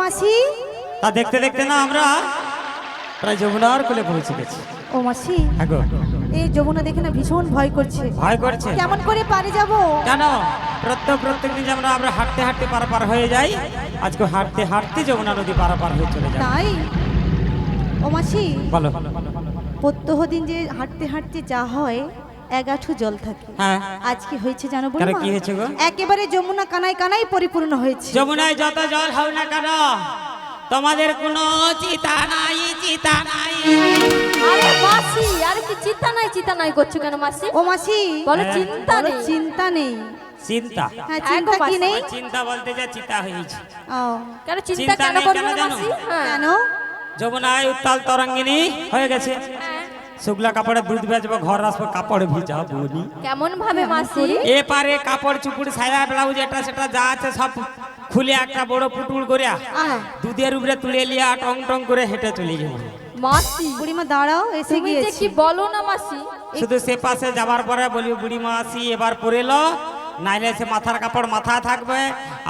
মাসি তা দেখতে দেখতে না আমরা প্রায় যমুনার কোলে পৌঁছে গেছি। ও মাসি এই যমুনা দেখে না ভীষণ ভয় করছে। ভয় করছে? কেমন করে পারে যাব? কেন প্রত্যেকদিন যেমন আমরা হাঁটতে হাঁটতে পারাপার হয়ে যাই, আজকে হাঁটতে হাঁটতে যমুনা নদী পারাপার হয়ে চলে যায়। তাই? ও মাসি বলো। প্রত্যহ দিন যে হাঁটতে হাঁটতে যা হয় এগাঠু জল থাকে। হ্যাঁ, আজকে হয়েছে জানো বল? কি হয়েছে গো? একেবারে যমুনা কানায় কানায় পরিপূর্ণ হয়েছে। যমুনায় যত জল হয় না কেন তোমাদের কোনো চিতা নাই, চিতা নাই। আরে মাসি, আর কি চিন্তা নাই করছো কেন মাসি? ও মাসি বলো চিন্তা নেই। চিন্তা নেই। চিন্তা? হ্যাঁ, চিন্তা কি নেই? চিন্তা বলতে যা চিতা হয়েছে। ও কেন চিন্তা কেন করবে না মাসি? কেন? যমুনায় উত্তাল তরঙ্গিনী হয়ে গেছে। শুকলা কাপড়ে দুধ বেচবো, ঘর আসবো কাপড় ভিজাবো নি। কেমন ভাবে মাসি? এপারে কাপড় চুপড় সায়া ব্লাউজ এটা সেটা যা আছে সব খুলে একটা বড় পুটুল করে দুধের উপরে তুলে লিয়া টং টং করে হেঁটে চলে যাবো। মাসি বুড়িমা দাঁড়াও, এসে তুমি যে গিয়েছি। কি বলো না মাসি? শুধু সে পাশে যাবার পরে বলি বুড়িমা আসি এবার পরে লো, নাইলে সে মাথার কাপড় মাথা থাকবে,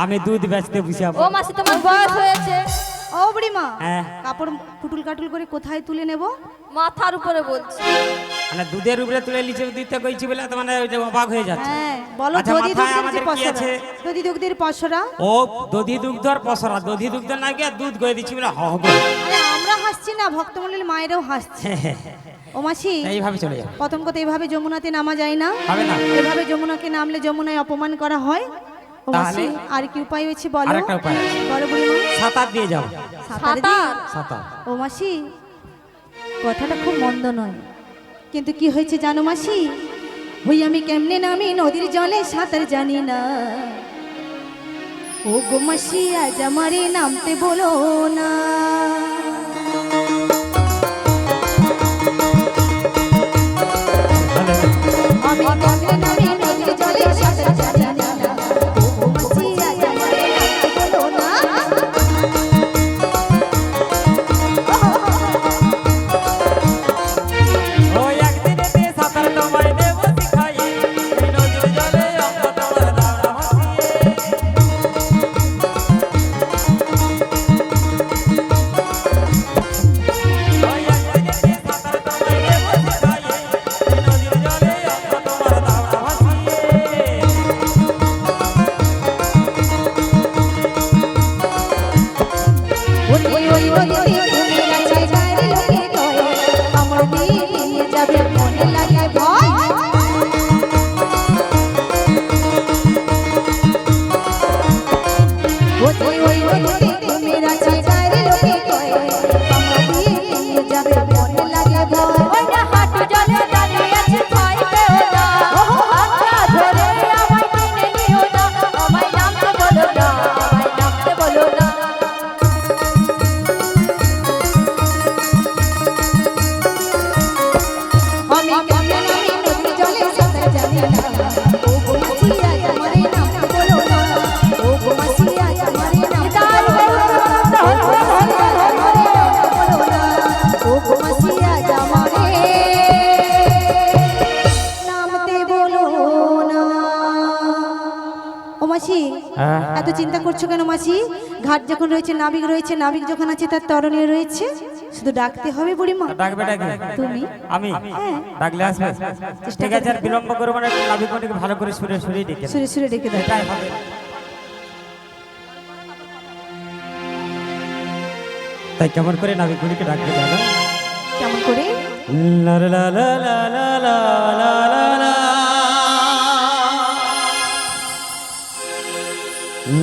আমি দুধ বেচতে বসে ও মাসি তোমার বয়স হয়েছে। ও বুড়িমা, হ্যাঁ। কাপড় কুটুল কাটুল করে কোথায় তুলে নেব? মাথার উপরে বলছি। মানে দুধের উপরে তুলে নিচে দিতে কইছি বলে তো মানে অবাক হয়ে যাচ্ছে। হ্যাঁ, বলো। আচ্ছা, দধি মাথায় দুগ্ধের আমাদের যে কি আছে? পসরা, দধি দুগ্ধের পসরা। ও দধি দুগ্ধর পসরা, দধি দুগ্ধ না গিয়ে দুধ গয়ে দিচ্ছি বলে হবে। আরে আমরা হাসছি না, ভক্তমণ্ডলীর মায়েরাও হাসছে। ও মাসি, এইভাবে চলে যাবে। প্রথম কথা এইভাবে যমুনাতে নামা যায় না। হবে না। এভাবে যমুনাকে নামলে যমুনায় অপমান করা হয়। ও মাসি, আর কি উপায় হয়েছে বলো? আরেকটা উপায় আছে। বলো বুড়িমা। সাঁতার দিয়ে যাও। সাঁতার দিয়ে? সাঁতার। ও মাসি, কথাটা খুব মন্দ নয়, কিন্তু কি হয়েছে জানো মাসি? হই আমি কেমনে নামি নদীর জলে সাঁতার জানি না। ও গো মাসি, আজ আমারে নামতে বলো না। আমি কেমনে নামি নদীর জলে সাঁতার জানি না। ও মাসি, আজ আমারে নামতে বলো না। ও একদিনেতে সাঁতার তোমায় দেব শিখাই, এই নদীর জলে মাসি হ্যাঁ। এত চিন্তা করছো কেন মাসি? ঘাট যখন রয়েছে, নাবিক যখন আছে তার তরণীয় রয়েছে, শুধু ডাকতে হবে বুড়িমা। ডাকবে ডাকবে তুমি আমি হ্যাঁ। ডাকলে আসবে। ঠিক আছে, আর বিলম্ব করবো না, নাবিকমণিকে ভালো করে সুরে সুরে ডেকে সুরে সুরে ডেকে দাও। এটাই হবে। তাই কেমন করে নাবিকমণিকে ডাকবে জানো? কেমন করে? লা লা লা লা লা লা লা লা লা।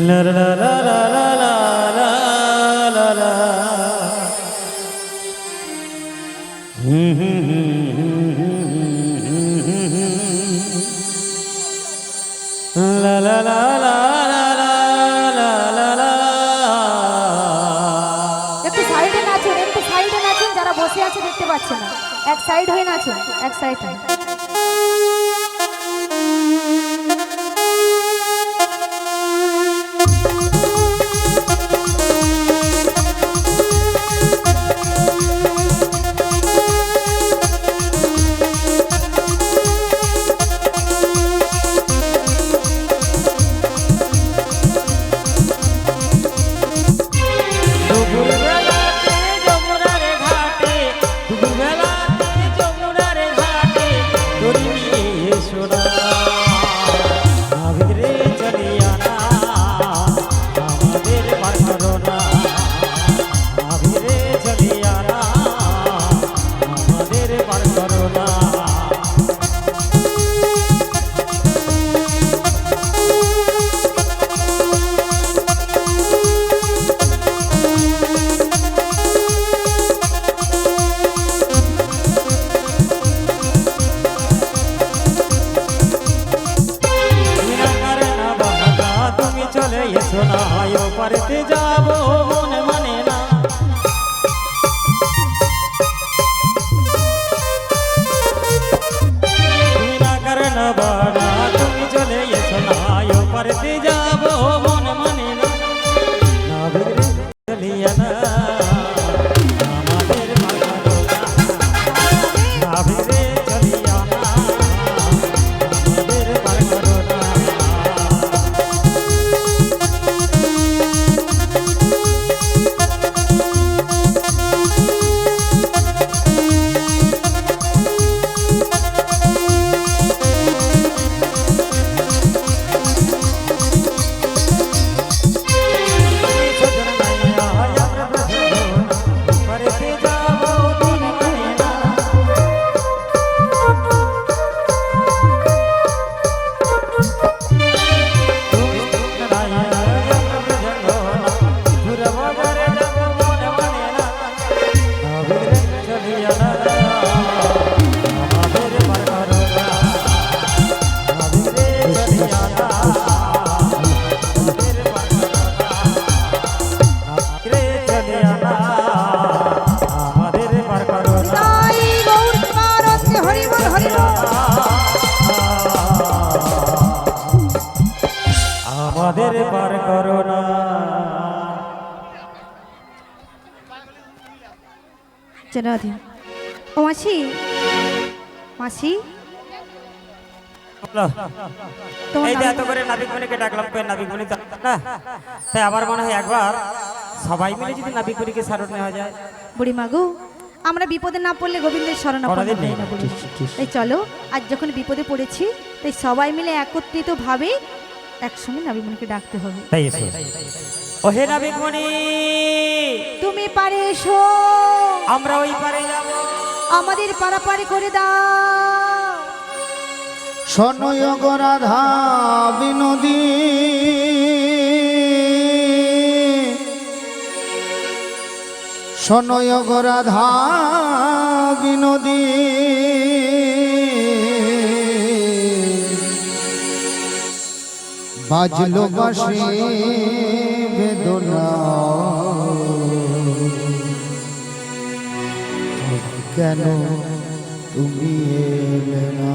লা লা লা লা লা লা লা লা লা। হুম হুম হুম হুম হুম হুম হুম। লা লা লা লা লা লা লা লা লা। একটু সাইডে নাচুন, একটু সাইডে নাচুন, যারা বসে আছে দেখতে পাচ্ছে না, এক সাইড হয়ে নাচুন, এক সাইড হয়ে। দুপুরবেলাতে যমুনার ঘাটে, দুপুরবেলাতে যমুনার ঘাটে দড়ি নিয়ে এসো না। নাবিক রে চলিয়া না, আমাদের পার করো না। নাবিক রে চলিয়া না, আমাদের পার করো না। তুমি চলে এসো না, ও পারেতে যাবো মনে মানে না। তুমি না কারণ বাড়া, তুমি চলে এসো না, ও পারেতে যাবো মনে মানে না। নাবিক রে চলিয়া না, আমাদের পার করো না। নাবিক রে চলিয়া না, আমাদের পার করো না। তাই গৌর তোমার হচ্ছে হরি বল হরি বল। আমাদের পার করো না। রাধে। ও মাসি, মাসি তোমার এই যে নাম- এত করে নাবিকমণিকে ডাকলাম, কই নাবিকমণি তো না। তাই আবার মনে হয় একবার সবাই মিলে যদি নাবিকমণিকে স্মরণ নেওয়া যায়। বুড়িমা গো, আমরা বিপদে না পড়লে গোবিন্দের শরণাপন্ন কোনোদিন হই নেই। না বুড়িমা। তাই চলো, আজ যখন বিপদে পড়েছি, তাই সবাই মিলে একত্রিত ভাবে একসঙ্গে নাবিকমণিকে ডাকতে হবে। তাই এসো। ও হে নাবিকমণি, তুমি পারে এসো, আমরা ওই পারে যাব। আমাদের পারাপারে করে দাও। সনয়োগ রাধা বিনোদী সনয়োগ রাধা বিনোদী বাজলো বাঁশি বেদনা কেন তুমি এলে না।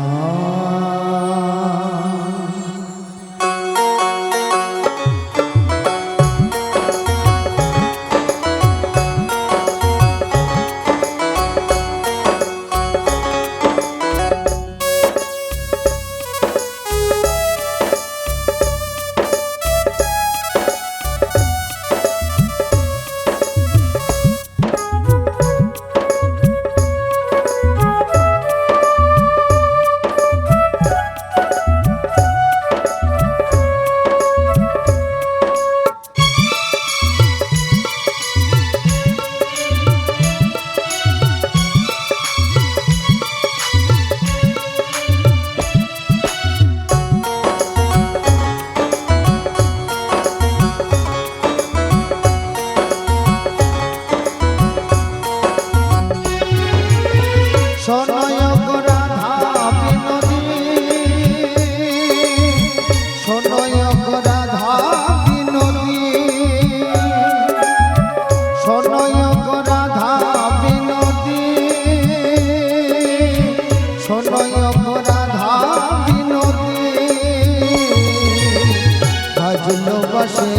ভালোবাসে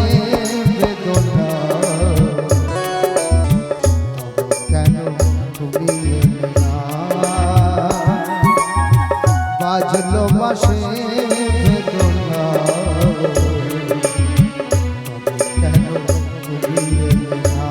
বেদনা কেন তুমি এলে না বাজলো বাসে বেদনা কেন তুমি এলে না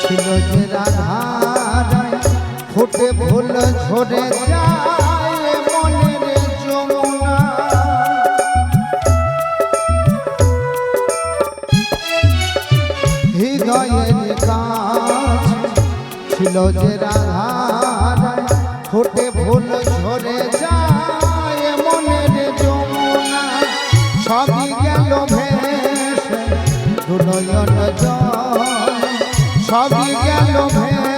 ছিল যে রাধারায় ফুটে ফুল ঝরে যায় মনের যমুনা হৃদয়ের কাছ ছিল যে রাধারায় ফুটে ফুল ঝরে যায় মনের যমুনা সবই গেল ভেসে দুনয়ন জল সবই গেল ভেসে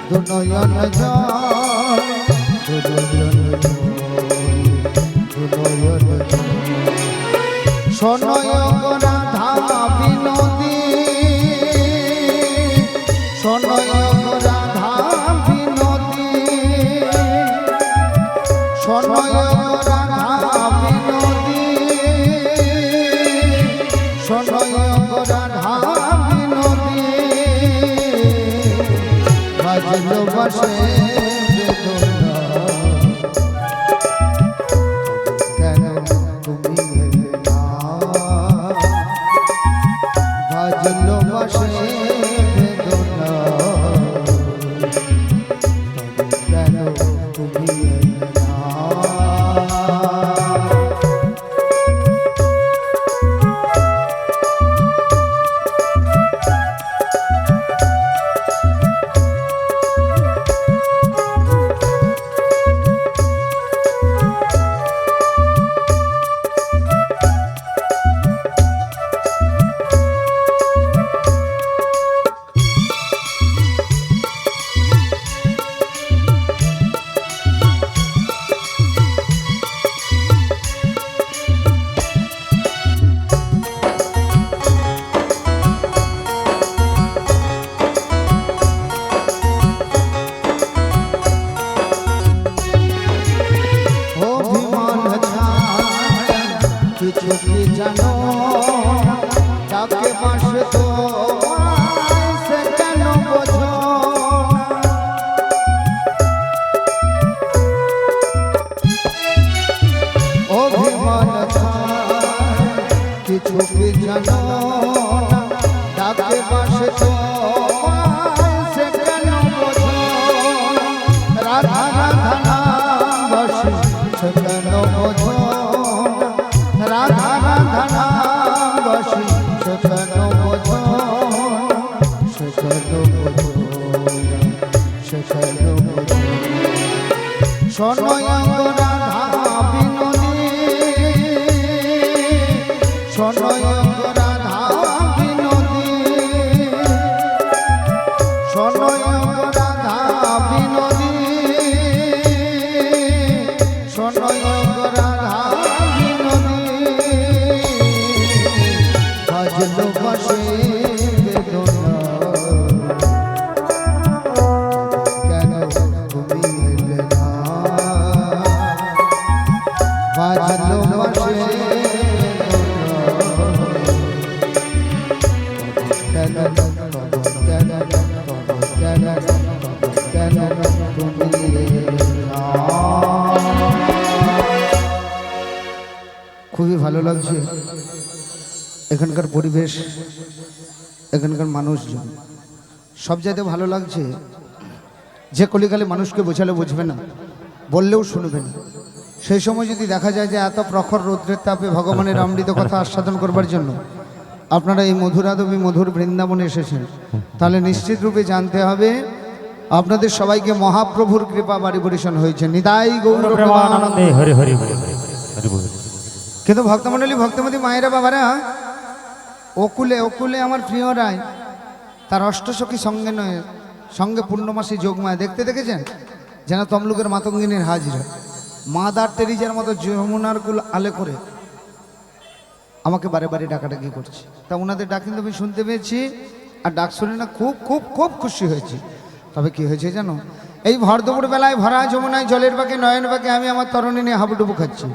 দুনয়ন জল দুনয়ন জল শোনয় রাধা বিনোদী শোনয় রাধা বিনোদী শোনয় রাধা বিনোদী শোনয় রাধা বিনোদী বাজলো বাসে বেদনা কেন তুমি এলে না বাজলো বাসে বেদনা কেন তুমি এলে না কিছু কি জানো তাকে বাসে তো সে কেন বোঝো অভিমান কিছু কি জানো তাকে বাসে তো সে কেন বোঝো রাধা রাধা নাম বাসে সে কেন বোঝো রাধা রাধা নাম বাসি সেখান বোঝো সেখান বোঝো সেখান বোঝো শোনয় রাধা বিনোদী শোনয় রাধা বিনোদী শোনয় রাধা বিনোদী শোনয় রাধা বাজলো বাসে বেদনা কেন তুমি এলে না বাজলো বাসে কেন কেন কেন কেন তুমি এলে না খুবই ভালো লাগছে এখানকার পরিবেশ এখানকার মানুষজন সব জায়গায় ভালো লাগছে যে কলিকালে মানুষকে বোঝালে বুঝবে না বললেও শুনবে না সেই সময় যদি দেখা যায় যে এত প্রখর রৌদ্রের তাপে ভগবানের অমৃত কথা আস্বাদন করবার জন্য আপনারা এই মধুরাদবী মধুর বৃন্দাবনে এসেছেন, তাহলে নিশ্চিত রূপে জানতে হবে আপনাদের সবাইকে মহাপ্রভুর কৃপা বাড়ি পরিশন হয়েছে। নিতাই গৌর প্রেমানন্দে হরি হরি হরি হরি হরি বল। কিন্তু ভক্তমণ্ডলী ভক্তমতী মায়েরা বাবারা, অকুলে অকুলে আমার প্রিয় রায় তার অষ্টসখী সঙ্গে নয়, সঙ্গে পূর্ণমাসী যোগমায়া দেখতে দেখেছেন যেন তমলুকের মাতঙ্গিনীর হাজিরা মাদার টেরিজার মতো যমুনার কুল আলে করে আমাকে বারে বারে ডাকাডাকি করছে। তা ওনাদের ডাক কিন্তু আমি শুনতে পেয়েছি, আর ডাক শুনে না খুব খুব খুব খুশি হয়েছি। তবে কি হয়েছে জানো, এই ভর দুপুর বেলায় ভরা যমুনায় জলের বাঁকে নয়ন বাঁকে আমি আমার তরণী নিয়ে হাবুডুবু খাচ্ছি।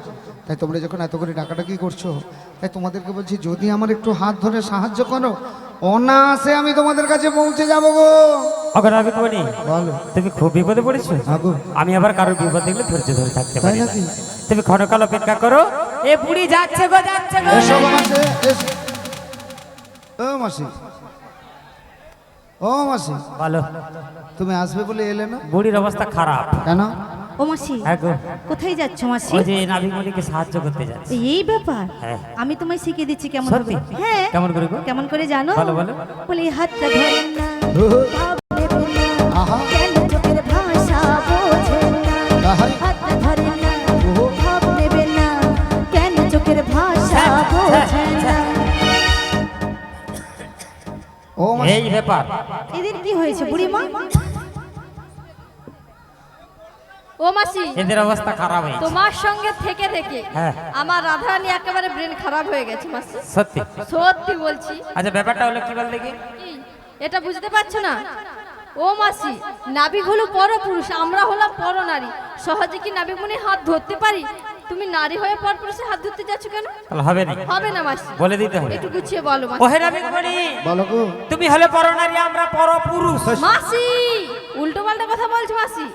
তাই তোমরা যখন এত করে ডাকাডাকি করছো, তাই তোমাদেরকে বলছি যদি আমার একটু হাত ধরে সাহায্য করো, অনায়াসে আমি তোমাদের কাছে পৌঁছে যাবো গো। অগর আমি বলি, বলো। তুমি খুব বিপদে পড়েছো। আগো আমি আবার কারোর বিপদ দেখলে ধৈর্য ধরে থাকতে তাই পারি না। নাকি? তুমি ক্ষণকাল অপেক্ষা করো, এ বুড়ি যাচ্ছে গো যাচ্ছে গো। এসো গো মাসি, এসো। ও মাসি, ও মাসি, বলো। তুমি আসবে বলে এলে না বুড়ির অবস্থা খারাপ। কেন? ও মাসি, হ্যাঁ গো, কোথায় যাচ্ছ মাসি? ওই যে নাবিকমণিকে সাহায্য করতে যাচ্ছে। এই ব্যাপার, হ্যাঁ। আমি তোমায় শিখিয়ে দিচ্ছি কেমন সত্যি? হবে। হ্যাঁ, কেমন করে গো? কেমন করে জানো? বলো, বলো। বলে হাতটা ধরেন না, ভাব নেবেন না, আহা। কেন চোখের ভাষা বোঝেন না। আহাই। হাতটা ধরেন না, ভাব নেবেন না, কেন চোখের ভাষা বোঝেন না। ও মাসি, এই ব্যাপার। এদের কি হয়েছে বুড়িমা? ও মাসি, এদের অবস্থা খারাপ হয়েছে। তোমার সঙ্গে থেকে থেকে হ্যাঁ। আমার রাধারানী একেবারে ব্রেন খারাপ হয়ে গেছে মাসি। সত্যি? সত্যি বলছি। আচ্ছা ব্যাপারটা হলো কি বল দেখি। কি? এটা বুঝতে পারছো না? ও মাসি, নাবিক হলো পরপুরুষ, আমরা হলাম পরনারী। সহজে কি নাবিক মনে হাত ধরতে পারি? তুমি নারী হয়ে পরপুরুষের হাত ধরতে যাচ্ছ কেন? তাহলে হবে না, হবে না মাসি, বলে দিতে হবে। একটু গুছিয়ে বলো মাসি। ওহে নাবিকমণি, বলো গো। তুমি হলে পরনারী, আমরা পরপুরুষ। মাসি উল্টো পাল্টা কথা বলছো মাসি।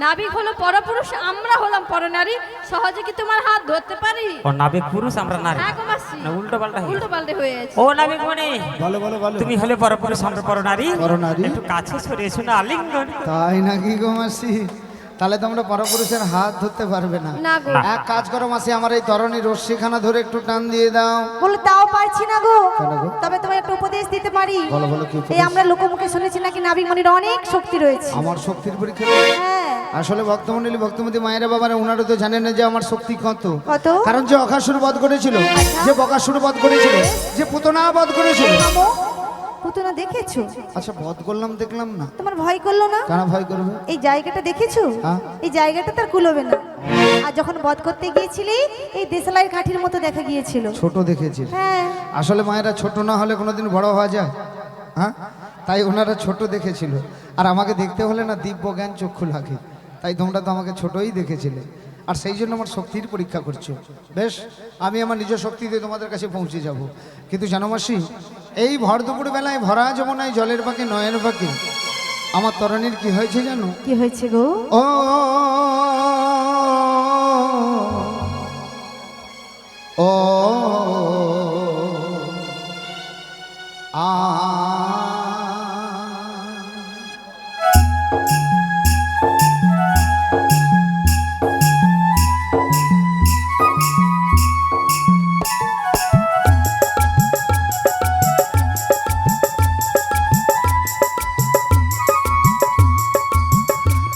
নাবিক হলো পরপুরুষ, আমরা হলাম পরনারী। সহজে কি তোমার হাত ধরতে পারি? ও নাবিক পুরুষ, আমরা নারী। হ্যাঁ গো মাসি, না উল্টো পাল্টা হয়ে উল্টো পাল্টে হয়ে গেছে। ও নাবিকমণি, বলো বলো বলো। তুমি হলে পরপুরুষ, আমরা পরনারী। পরনারী? একটু কাছে সরে এসো না, আলিঙ্গন। তাই নাকি গো মাসি? তাহলে তোমরা পরপুরুষের হাত ধরতে পারবে না। না গো। এক কাজ করো মাসি, আমার এই তরণী রশ্মিখানা ধরে একটু টান দিয়ে দাও। বলে তাও পারছি না গো। কেন গো? তবে তোমায় একটা উপদেশ দিতে পারি। বলো বলো, কি উপদেশ? এই আমরা লোকমুখে শুনেছি নাকি নাবিকমণির অনেক শক্তি রয়েছে। আমার শক্তির পরীক্ষা? হ্যাঁ। আসলে ভক্তমণ্ডলী ভক্তমতী মায়েরা বাবারা ওনারা তো জানেন না যে আমার শক্তি কত। কত? কারণ যে অঘাসুর বধ করেছিল, যে বকাসুর বধ করেছিল, যে পুতনা বধ করেছিল। থামো। পুতুনা দেখেছো? আচ্ছা বধ করলাম দেখলাম না, তোমার ভয় করলো না? কারা ভয় করবে? এই জায়গাটা দেখেছো? হ্যাঁ। এই জায়গাটা তার কুলোবে না। আর যখন বধ করতে গিয়েছিলি, এই দেশালাইয়ের কাঠির মতো দেখা গিয়েছিল। ছোট দেখেছি। হ্যাঁ। আসলে মায়েরা ছোট না হলে কোনোদিন বড় হওয়া যায়? হ্যাঁ, তাই ওনারা ছোট দেখেছিল। আর আমাকে দেখতে হলে না দিব্য জ্ঞান চক্ষু লাগে, তাই তোমরা তো আমাকে ছোটই দেখেছিলে। আর সেই জন্য আমার শক্তির পরীক্ষা করছো। বেশ, আমি আমার নিজ শক্তিতে তোমাদের কাছে পৌঁছে যাব। কিন্তু জানো মাসি, এই ভর দুপুর বেলায় ভরা যমুনায় জলের পাকে নয়ন পাকে আমার তরণীর কি হয়েছে জানো? কি হয়েছে গো? ও ও আ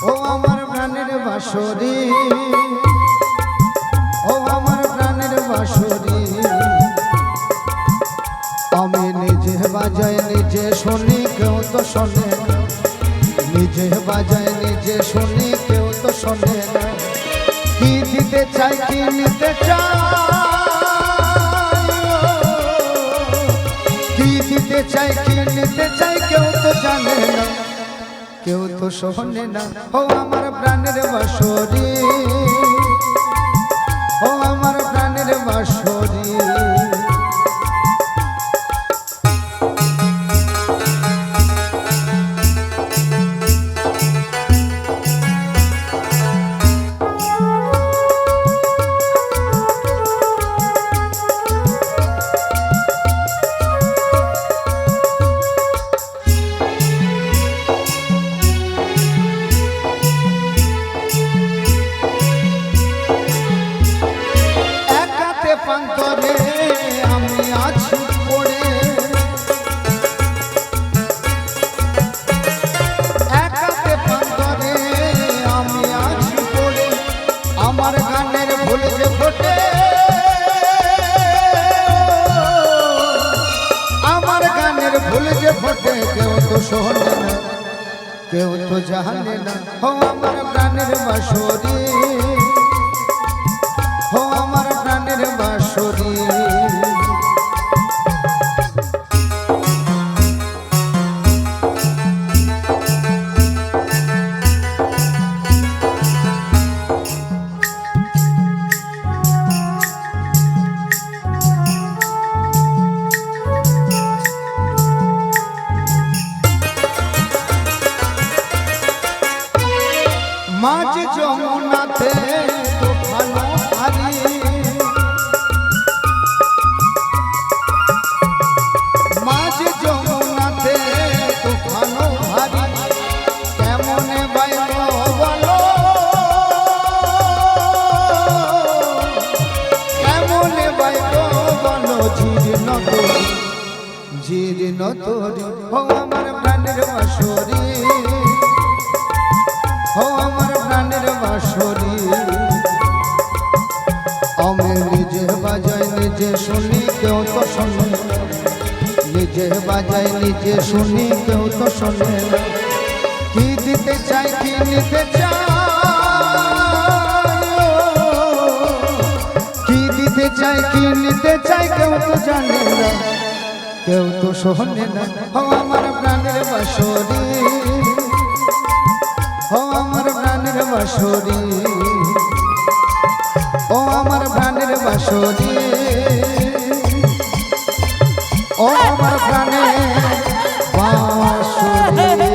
ও আমার প্রাণের বাঁশরি, ও আমার প্রাণের বাঁশরি, আমি নিজে বাজাই নিজে শুনি, কেউ তো শোনে না। নিজে বাজাই নিজে শুনি, কেউ তো শোনে না। কি দিতে চাই কি নিতে চাই, কি দিতে চাই কি নিতে চাই, কেউ তো জানে না, কেউ তো শোনে না। ও আমার প্রাণের বাঁশরি, ও আমার প্রাণের বাঁশরি। গানের ফুল যে ফোটে, আমার গানের ফুল যে ফোটে, কেউ তো শোনে না, কেউ তো জানে না। ও আমার প্রাণের বাঁশরি, ও আমার প্রাণের বাঁশরি। মাঝ যমুনাতে তুফানো ভারী, মাঝ যমুনাতে তুফানো ভারী, কেমনে বাইব বলো, কেমনে বাইব বলো, জীর্ণ তোরি, জীর্ণ তোরি। ও আমার প্রাণের বাঁশরি, ও আমার প্রাণের বাঁশরি। আমি নিজে বাজাই নিজে শুনি, কেউ তো শোনে না, নিজে বাজাই নিজে শুনি, কেউ তো শোনে না। কি দিতে চাই কি নিতে চাই, কি দিতে চাই কি নিতে চাই, কেউ তো জানে না, কেউ তো শোনে না। ও আমার প্রাণের বাঁশরি, ও আমার প্রাণের বাঁশরি, ও আমার প্রাণের বাঁশরি, ও আমার প্রাণের বাঁশরি।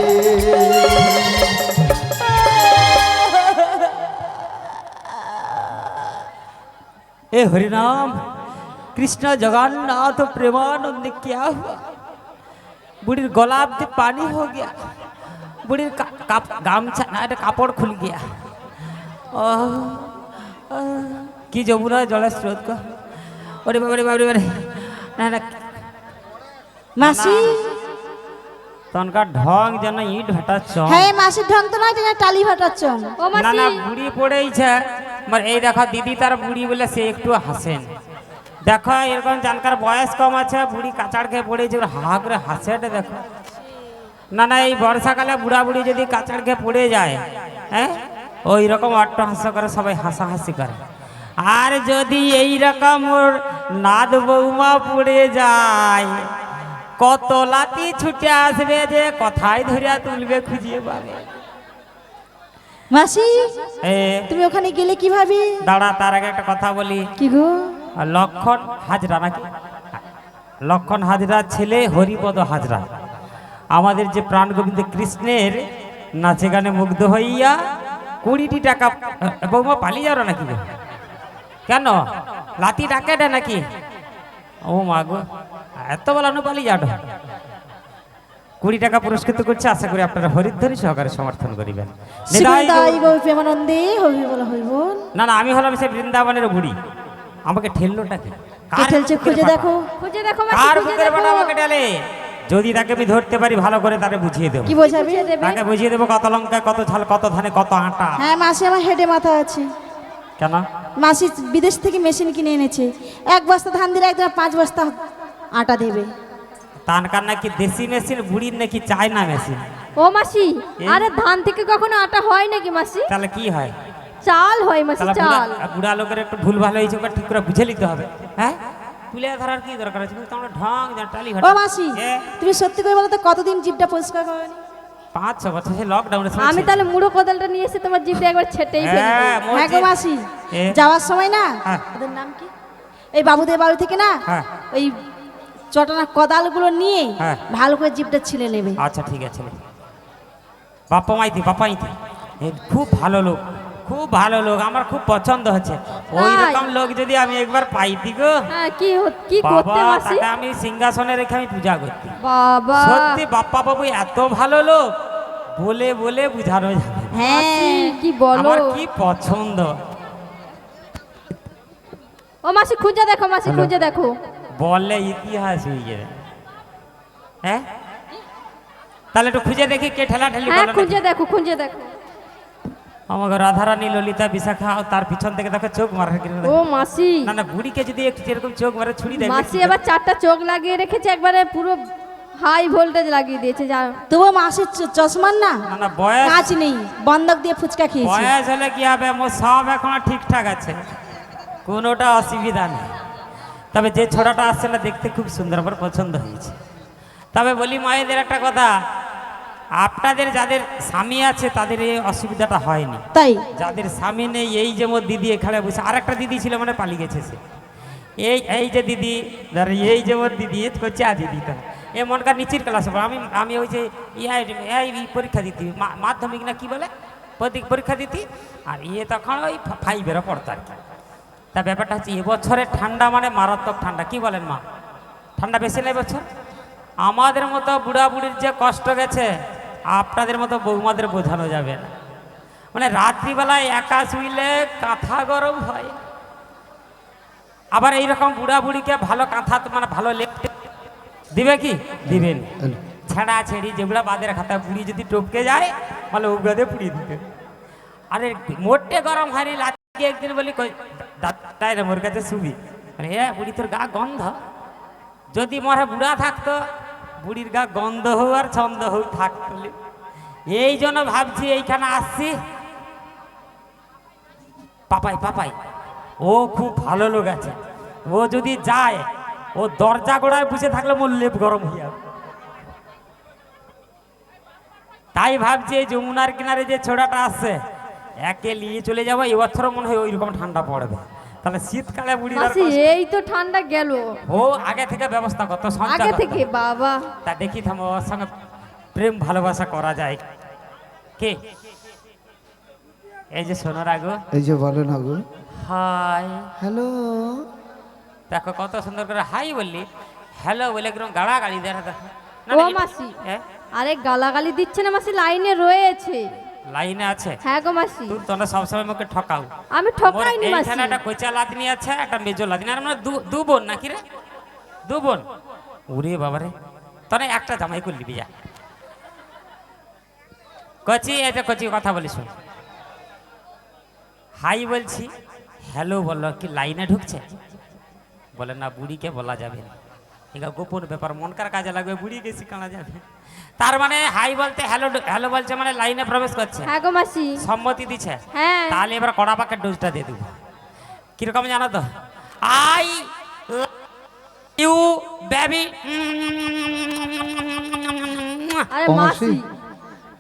ए हरिनाम कृष्ण जगन्नाथ प्रेमानंद क्या हुआ? बुढ़ी गुलाब से पानी हो गया, बुढ़ी गामछा ना कापड़ खुल गया। कि जमुना जल स्रोत को अरे बाबरे बाबरे बाबरे ना ना মাসি, तनका ढंग जन ईट हटाच হ্যাঁ মাসির ঢং তো নয়, যেন টালি ফাটাচ্ছন। ও না মাসি না বুড়ি পড়েইছে। মানে এই দেখো দিদি তার বুড়ি বলে সে একটু হাসেন। দেখো এরকম জানকার বয়স কম আছে, বুড়ি কাচাড় খেয়ে পড়েছে, ওর হা করে হাসেটা দেখো। না না এই বর্ষাকালে বুড়া বুড়ি যদি কাচাড় খেয়ে পড়ে যায়, হ্যাঁ ওই রকম অট্টহাস্য করে, সবাই হাসাহাসি করে। আর যদি এই রকম ওর নাদ বৌমা পড়ে যায়, কত লাতি ছুটে আসবে যে কোথায় ধরিয়া তুলবে খুঁজিয়ে পাবে। মাসি এ তুমি ওখানে গেলে কিভাবে? দাঁড়া, তার আগে একটা কথা বলি। কি গো? লক্ষণ হাজরা নাকি? লক্ষণ হাজরা ছেলে হরিপদ হাজরা, আমাদের যে প্রাণ গোবিন্দ কৃষ্ণের নাচে গানে মুগ্ধ হইয়া 20টি টাকা। বৌমা পালিয়ে যাও নাকি গো? কেন লাতি টাকা দেয় নাকি? ও মা গো, এত বলানো পালিয়ে যাও। 20 টাকা পুরস্কৃত করছে, আশা করি আপনারা হরিধ্বনি সহকারে সমর্থন করিবেন। শ্রীবৃন্দাই গো প্রেমানন্দে হইবে বলা হইব। না না, আমি হলাম সে বৃন্দাবনের বুড়ি, আমাকে ঠেললোটা কি? কে ঠেলছে খুঁজে দেখো, খুঁজে দেখো মাসি, কার খুঁজে বুকের দেখো। বাটা আমাকে ঠেলে? যদি তাকে আমি ধরতে পারি ভালো করে তারে বুঝিয়ে দেবো। কি বোঝাবে? তাকে বুঝিয়ে দেবো কত লঙ্কা, কত ঝাল, কত ধানে, কত আটা। হ্যাঁ মাসি আমার হেডে মাথা আছে। কেন? মাসি বিদেশ থেকে মেশিন কিনে এনেছে, 1 বস্তা ধান দিলে একদম 5 বস্তা আটা দেবে। তানকার নাকি দেশি মেশিন, বুড়ির নাকি চায়না মেশিন। ও মাসি, আরে ধান থেকে কখনো আটা হয় নাকি মাসি? তাহলে কি হয়? চাল হয় মাসি, তাহলে চাল। বুড়া লোকের একটু ভুল ভালো হয়েছে, ওকে ঠিক করে বুঝে নিতে হবে। হ্যাঁ, তুলে ধরার কি দরকার আছে? তোমরা ঢং যেন টালি ও ঘটা। মাসি তুমি সত্যি করে বলো তো, কতদিন জিভটা পরিষ্কার করনি? 5-6 বছর সে লকডাউনে আমি তাহলে মুড়ো কোদালটা নিয়ে এসে তোমার জিভে একবার ছেটেই ফেলি। হ্যাঁ গো মাসি, এ? যাওয়ার সময় না, হ্যাঁ। ওদের নাম কি, এই বাবুদের বাড়ি থেকে না, হ্যাঁ। ওই চটানা কোদালগুলো নিয়ে হ্যাঁ। ভালো করে জিভটা ছিলে নেবে। আচ্ছা ঠিক আছে। বাপ্পা মাইতি খুব ভালো লোক, খুব ভালো লোক, আমার খুব পছন্দ হচ্ছে। ওই তাই? রকম লোক যদি আমি একবার পাইতি গো, হ্যাঁ, কি বাবা করতে মাসি? তাকে আমি সিংহাসনে রেখে আমি পূজা করতি। বাবা সত্যি বাপ্পা বাবু এত ভালো লোক, বলে বলে বুঝানো যাবে না। হ্যাঁ কি বলো? আমার কি পছন্দ। ও মাসি খুঁজে দেখো, মাসি খুঁজে দেখো। বললে ইতিহাস হয়ে যাবে। হ্যাঁ, তাহলে একটু খুঁজে দেখি কে ঠেলা ঠেলি হ্যাঁ বলো খুঁজে নাকি? দেখো, খুঁজে দেখো। আমাকে রাধারানী ললিতা বিশাখা তার পিছন থেকে দেখো চোখ মারা ও মাসি, না না বুড়িকে যদি একটু এরকম চোখ মারে ছুরি দেয় মাসি আবার 4টা চোখ লাগিয়ে রেখেছে, একবারে পুরো হাই ভোল্টেজ লাগিয়ে দিয়েছে। যা তবু মাসির চশমার না না না বয়স কাজ নেই, বন্ধক দিয়ে ফুচকা খেয়েছি। বয়স হলে কি হবে, মোর সব এখন ঠিকঠাক আছে, কোনোটা অসুবিধা নেই। তবে যে ছোড়াটা আসছে না দেখতে খুব সুন্দর, আমার পছন্দ হয়েছে। তবে বলি মায়েদের একটা কথা, আপনাদের যাদের স্বামী আছে তাদের এই অসুবিধাটা হয়নি, তাই যাদের স্বামী নেই, এই যে মোর দিদি এখানে বসে, আর একটা দিদি ছিল মানে পালিয়ে গেছে সে, এই যে দিদি ধর, এই যে মোর দিদি করছে আজ দিদিটা এ মনকার নিচির ক্লাসে আমি ওই যে এই পরীক্ষা দিতি মাধ্যমিক না কি বলে পরীক্ষা দিতি, আর তখন ওই 5-এরও পড়তো আর কি। তা ব্যাপারটা হচ্ছে এবছরের ঠান্ডা মানে মারাত্মক ঠান্ডা, কি বলেন মা? ঠান্ডা বেশি নেই বছর। আমাদের মতো বুড়া বুড়ির যে কষ্ট গেছে আপনাদের মতো বৌমাদের বোঝানো যাবে না। মানে রাত্রিবেলায় একা শুইলে কাঁথা গরম হয়, আবার এইরকম বুড়া বুড়িকে ভালো কাঁথা মানে ভালো লেপটে দিবে কি দিবেন, ছেঁড়া ছেড়ি যেগুলো বাদের খাতা বুড়ি যদি টপকে যায় মানে উগড়ে পুড়িয়ে দিবে। আরে মোটে গরম হয়নি লাগে একদিন বলি তাই রে মোর কাছে শুবি, মানে বুড়ি তোর গা গন্ধ, যদি মরে বুড়া থাকতো বুড়ির গা গন্ধ হোক আর ছন্দ হোক থাকতো। এই জন্য ভাবছি এইখানে আসছি। পাপাই ও খুব ভালো লোক আছে, ও যদি যায় ও দরজা গোড়ায় বসে থাকলে মোর লেপ গরম হইয়া। তাই ভাবছি এই যমুনার কিনারে যে ছোড়াটা আসছে একে নিয়ে চলে যাবো, এবছরও মনে হয় ওইরকম ঠান্ডা পড়বে, তাহলে শীতকালে বুড়ি মাসি এই তো ঠান্ডা গেল, ও আগে থেকে ব্যবস্থা করতো, আগে থেকে বাবা। তা দেখি থামো ওর সঙ্গে প্রেম ভালোবাসা করা যায়। কে এই যে শোনো রাগো, এই যে বলো না গো, হাই হ্যালো, দেখো কত সুন্দর করে হাই বললি, হ্যালো বলে একদম গাড়া গাড়ি দেখা দেখো। না, ও না, মাসি হ্যাঁ? আরে গালাগালি দিচ্ছে না মাসি, লাইনে রয়েছে। লাইনে আছে? হ্যাঁ গো মাসি, তোমরা সবসময় আমাকে ঠকাও। আমি ঠকাইনি মাসি। এখানে একটা কোচা লাদনি আছে, একটা মেজো লাদনি, আর আমরা দু বোন নাকি রে? 2 বোন। ওরে বাবারে, তোরা একটা জামাই করলি বিয়া। কচি এটা কচি কথা বলিস, হাই বলছি, হ্যালো বললো, কি লাইনে ঢুকছে? বলে না বুড়িকে বলা যাবে না, এটা গোপন ব্যাপার, মনকার কাজে লাগবে, বুড়িকে শিখানো যাবে। তার মানে হাই বলতে হ্যালো হ্যালো বলছে মানে লাইনে প্রবেশ করছে, হ্যাঁ গো মাসি, সম্মতি দিচ্ছে। হ্যাঁ তাহলে এবার কড়া পাকের ডোজটা দিয়ে দেবো। কিরকম জানো তো? I U baby. আরে ও মাসি মাসি,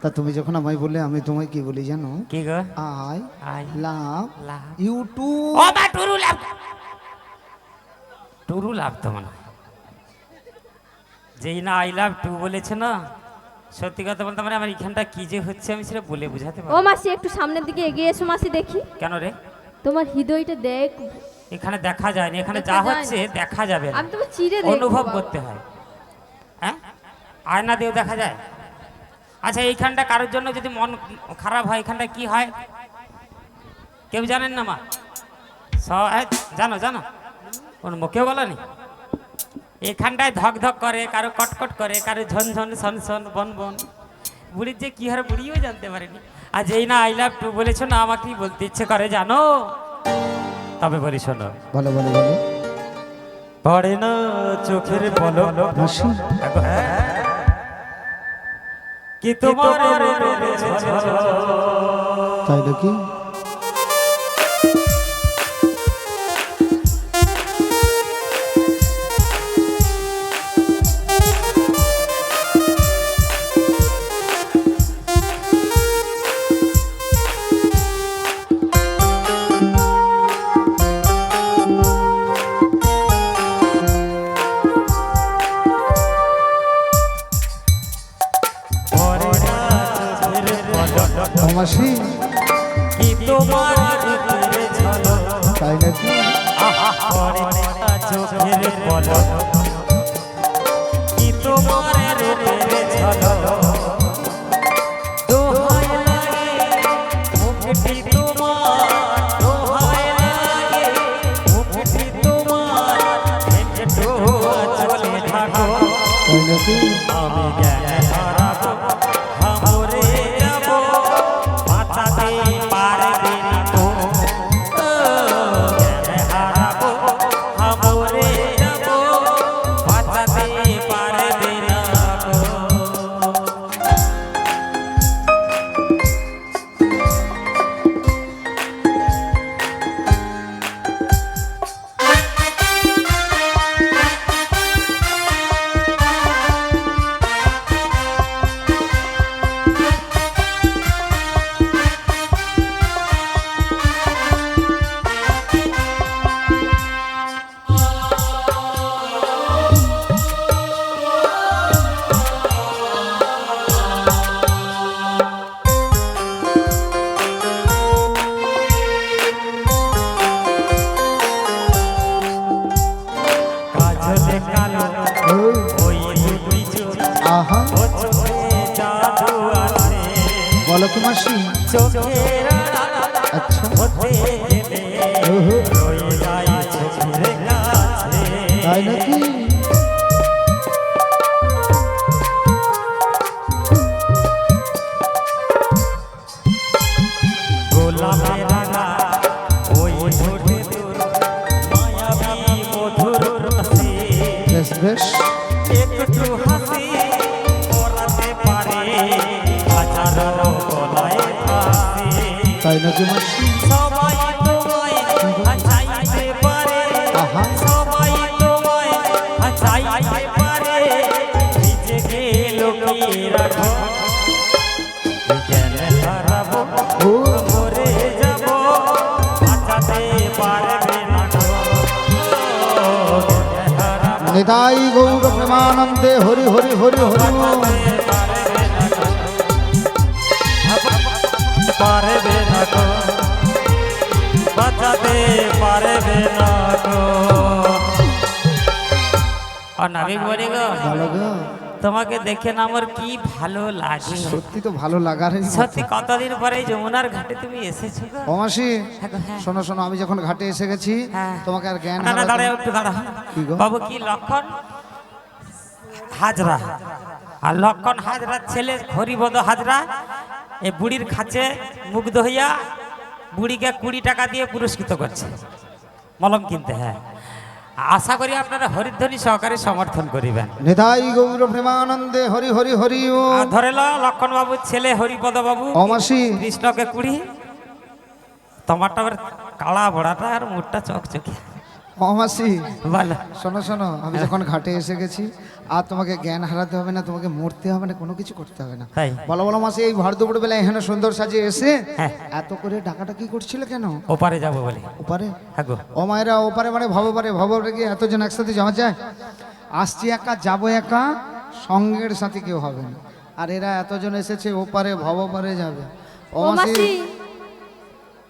তা তুমি যখন আমায় বললে আমি তোমায় কি বলি জানো? কি গো? I I love love you too. ও বা টুরু লাভ, টুরু লাভ তো মনে হয়। যেই না আই লাভ টু বলেছে না, সত্যি কথা বলতে মানে আমার এখানটা কি যে হচ্ছে আমি সেটা বলে বুঝাতে ও পারবো। মাসি একটু সামনের দিকে এগিয়ে এসো মাসি, দেখি কেন রে? তোমার হৃদয়টা দেখ। এখানে দেখা যায় না, এখানে দেখা যা যায় হচ্ছে দেখা যাবে না, আমি তোমার চিড়ে দেখবো অনুভব বাবা। করতে হয়। হ্যাঁ, আয়না দিয়েও দেখা যায়। আচ্ছা এইখানটা কারোর জন্য যদি মন খারাপ হয় এখানটা কি হয় কেউ জানেন না মা? জানো জানো, কোন মুখেও বলনি। এখানটায় ধক ধক করে, কারো কটকট করে, কারো ঝনঝন সন সন বন বন। বুড়ির যে কি হারে বুড়িও জানতে পারেনি। আর যেই না আই লাভ টু বলেছো না, আমাকেই বলতে ইচ্ছে করে জানো। তবে বলি শোনো, বলো বলো বলো। পড়ে না চোখের পলক মাসি, কি তোমার তাই নাকি? ও মাসি, কি তোমার তাই নাকি? চোখের পলক, কি তোমার দোহাই লাগে মুখটি তোমার, দোহাই লাগে মুখটি তোমার, একটু চলে থাকো তাই নাকি? আমি জ্ঞান হারাবো, হামরে যাব বাঁচাতে কি মাসি? চোখের আচ্ছা হতে গেলে ওহো, রয়ে যায় চোখের কাছে। তাই নাকি? গোলাপের রাঙা ওই ঠোঁটে তোর মায়াবী মধুর রসে বেশ বেশ, একটু হাসি পরাতে পারে হাজারো গলায় ফাঁসি। তাই নাকি মাসি? সবাই তোমায় চাইতে পারে, আহা, সবাই তোমায় চাইতে পারে, নিজেকে লুকিয়ে রাখো। জ্ঞান হারাবো, ও মরে যাব, বাঁচাতে পারবে না গো। জ্ঞান হারাবো, নিতাই গৌর প্রেমানন্দে হরি হরি হরি হরি ওম। পারবে না গো, বাঁচাতে পারবে না গো। আর নাবিক বলি গো, ভালো গো, তোমাকে দেখে না আমার কি ভালো লাগে। সত্যি তো ভালো লাগার সত্যি কতদিন পরে এই যমুনার ঘাটে তুমি এসেছো গো। ও মাসি, হ্যাঁ গো, হ্যাঁ। শোনো শোনো, আমি যখন ঘাটে এসে গেছি হ্যাঁ। তোমাকে আর জ্ঞান না না হারাতে- দাঁড়াও, একটু দাঁড়াও। কি গো? বাবু কি লক্ষণ হাজরা, আর লক্ষণ হাজরার ছেলে হরিবদ হাজরা এই বুড়ির খাঁচে মুগ্ধ হইয়া বুড়িকে 20 টাকা দিয়ে পুরস্কৃত করছে মলম কিনতে। হ্যাঁ, আশা করি আপনারা হরিধ্বনি সহকারে সমর্থন করিবেন। নিতাই গৌর প্রেমানন্দে হরি হরি হরি ওম। আর ধরে লো লক্ষণ বাবুর ছেলে হরিপদ বাবু ও মাসি, কৃষ্ণকে 20, তোমারটা আবার কালা বড়াটা আর মুখটা চকচকে। ও মাসি, ভালো শোনো শোনো, আমি যখন ঘাটে এসে গেছি আর তোমাকে জ্ঞান হারাতে হবে না, তোমাকে মরতে হবে না, কোনো কিছু করতে হবে না। তাই বলো বলো মাসি, এই ভর দুপুর বেলা এখানে সুন্দর সাজিয়ে এসে হ্যাঁ। এত করে টাকাটা কি করছিল কেন? ওপারে যাবো বলে। ওপারে? হ্যাঁ গো, ও মায়েরা ওপারে মানে ভবপারে, ভবপারে গিয়ে এতজন একসাথে যাওয়া যায়? আসছি একা, যাবো একা, সঙ্গের সাথে কেউ হবে না। আর এরা এতজন এসেছে ওপারে ভবপারে যাবে। ও ও মাসি, মাসি,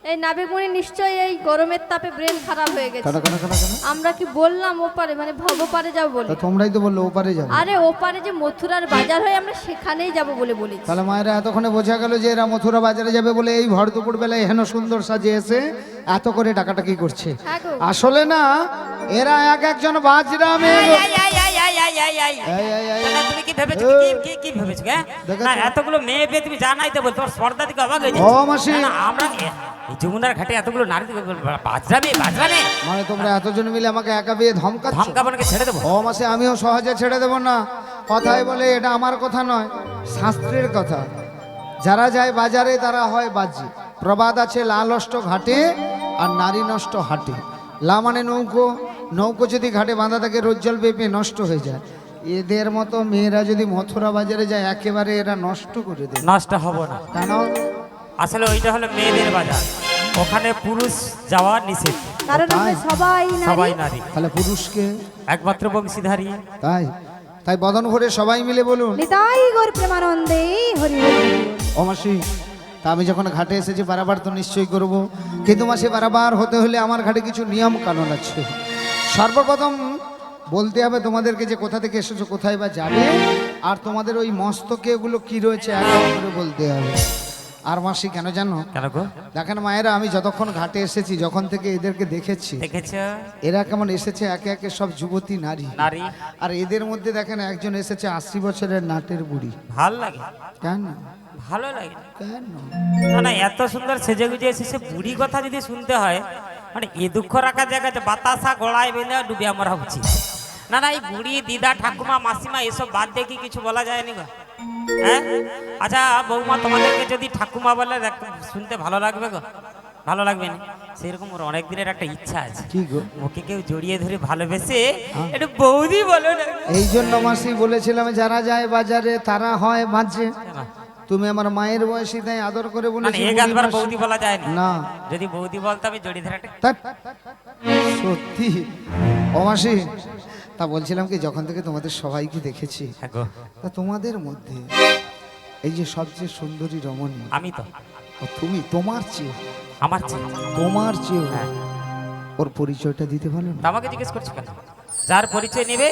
এই নাবিকমণি নিশ্চয়ই এই গরমের তাপে ব্রেন খারাপ হয়ে গেছে। কেন কেন কেন কেন? আমরা কি বললাম ওপারে মানে ভবপারে যাবো বলে? তা তোমরাই তো বললো ওপারে যাবে। আরে ওপারে যে মথুরার বাজার হয় আমরা সেখানেই যাব বলে বলেছি। তাহলে মায়েরা এতক্ষণে বোঝা গেল যে এরা মথুরা বাজারে যাবে বলে এই ভর দুপুর বেলায় এখানে সুন্দর সাজিয়ে এসে এত করে টাকাটা কি করছে। হ্যাঁ গো। আসলে না, এরা এক একজন বাজরা মেয়ে গো। এই, এই, এই, না, তুমি কি ভেবেছো? কি ভেবেছো? হ্যাঁ? দেখেছো? না, এতগুলো মেয়ে পেয়ে তুমি জানাই তো বল, তোমার স্পর্ধা থেকে অবাক হয়ে ও যাচ্ছে। মাসি, না, না, আমরা এই যমুনার ঘাটে এতগুলো নারী বাজরা মেয়ে, বাজরা মেয়ে মানে তোমরা এতজন মিলে আমাকে একা পেয়ে ধমকাচ্ছ? ধমকাবনকে ছেড়ে দেবো। ও মাসে, আমিও সহজে ছেড়ে দেব না। কথাই বলে এটা আমার কথা নয়, শাস্ত্রের কথা। যারা যায় বাজারে তারা হয় বাজি। প্রবাদ আছে, লা নষ্ট ঘাটে আর নারী নষ্ট হাটে। লা মানে নৌকো, নৌকো যদি ঘাটে বাঁধা থাকে রোজ জল পেপে নষ্ট হয়ে যায়। এদের মতো মেয়েরা যদি মথুরা বাজারে যায় একেবারে এরা নষ্ট করে দেয়। নষ্ট হবো না, কেন? আসলে ওইটা হলো মেয়েদের বাজার, ওখানে পুরুষ যাওয়া নিষেধ, কারণ আমরা সবাই সবাই নারী। নারী, তাহলে পুরুষকে? একমাত্র বংশীধারী। তাই তাই বদন ভরে সবাই মিলে বলুন নিতাই গৌর প্রেমানন্দে হরি হরি হরি ওম। ও মাসি, তা আমি যখন ঘাটে এসেছি বারাবার তো নিশ্চয়ই করব, কিন্তু মাসে বারাবার হতে হলে আমার ঘাটে কিছু নিয়ম কানুন আছে। সর্বপ্রথম বলতে হবে তোমাদেরকে যে কোথা থেকে এসেছো, কোথায় বা যাবে, আর তোমাদের ওই মস্তকে ওগুলো কি রয়েছে এক এক করে বলতে হবে। আর মাসি কেন জানো? কেন গো? দেখেন মায়েরা, আমি যতক্ষণ ঘাটে এসেছি, যখন থেকে এদেরকে দেখেছি, দেখেছ এরা কেমন এসেছে একে একে সব যুবতী নারী। নারী, আর এদের মধ্যে দেখেন একজন এসেছে 80 বছরের নাটের বুড়ি। ভাল লাগে, কেন ভালো লাগে। কেন? না না, এত সুন্দর সেজে গুজে এসেছে, বুড়ি কথা যদি শুনতে হয় মানে এ দুঃখ রাখার জায়গায় বাতাসা গলায় বেঁধে ডুবে আমরা উচিত। না না, এই বুড়ি দিদা ঠাকুমা মাসিমা এসব বাদ দিয়ে কি কিছু বলা যায়নি গো? হ্যাঁ, আচ্ছা বৌমা, তোমাদেরকে যদি ঠাকুমা বলে শুনতে ভালো লাগবে গো? ভালো লাগবে না? সেরকম ওর অনেক দিনের একটা ইচ্ছা আছে, কি গো? ওকে কেউ জড়িয়ে ধরে ভালোবেসে একটু বৌদি বলো না। এই জন্য মাসি বলেছিলাম, যারা যায় বাজারে তারা হয় বাজে। তুমি আমার মায়ের বয়সী, তাই আদর করে না বলেছি এক আধবার বৌদি বলা যায় না। না। যদি বৌদি বলতে আমি জড়িয়ে ধরে একটা ধ্যাৎ, সত্যি ও মাসি, তা বলছিলাম কি, যখন থেকে তোমাদের সবাইকে দেখেছি, হ্যাঁ গো, তা তোমাদের মধ্যে এই যে সবচেয়ে সুন্দরী রমণী, আমি তো ও তুমি, তোমার চেয়ে, আমার চেয়ে তোমার চেয়ে হ্যাঁ। ওর পরিচয়টা দিতে পারো না? তা আমাকে জিজ্ঞেস করছো কেন? যার পরিচয় নেবে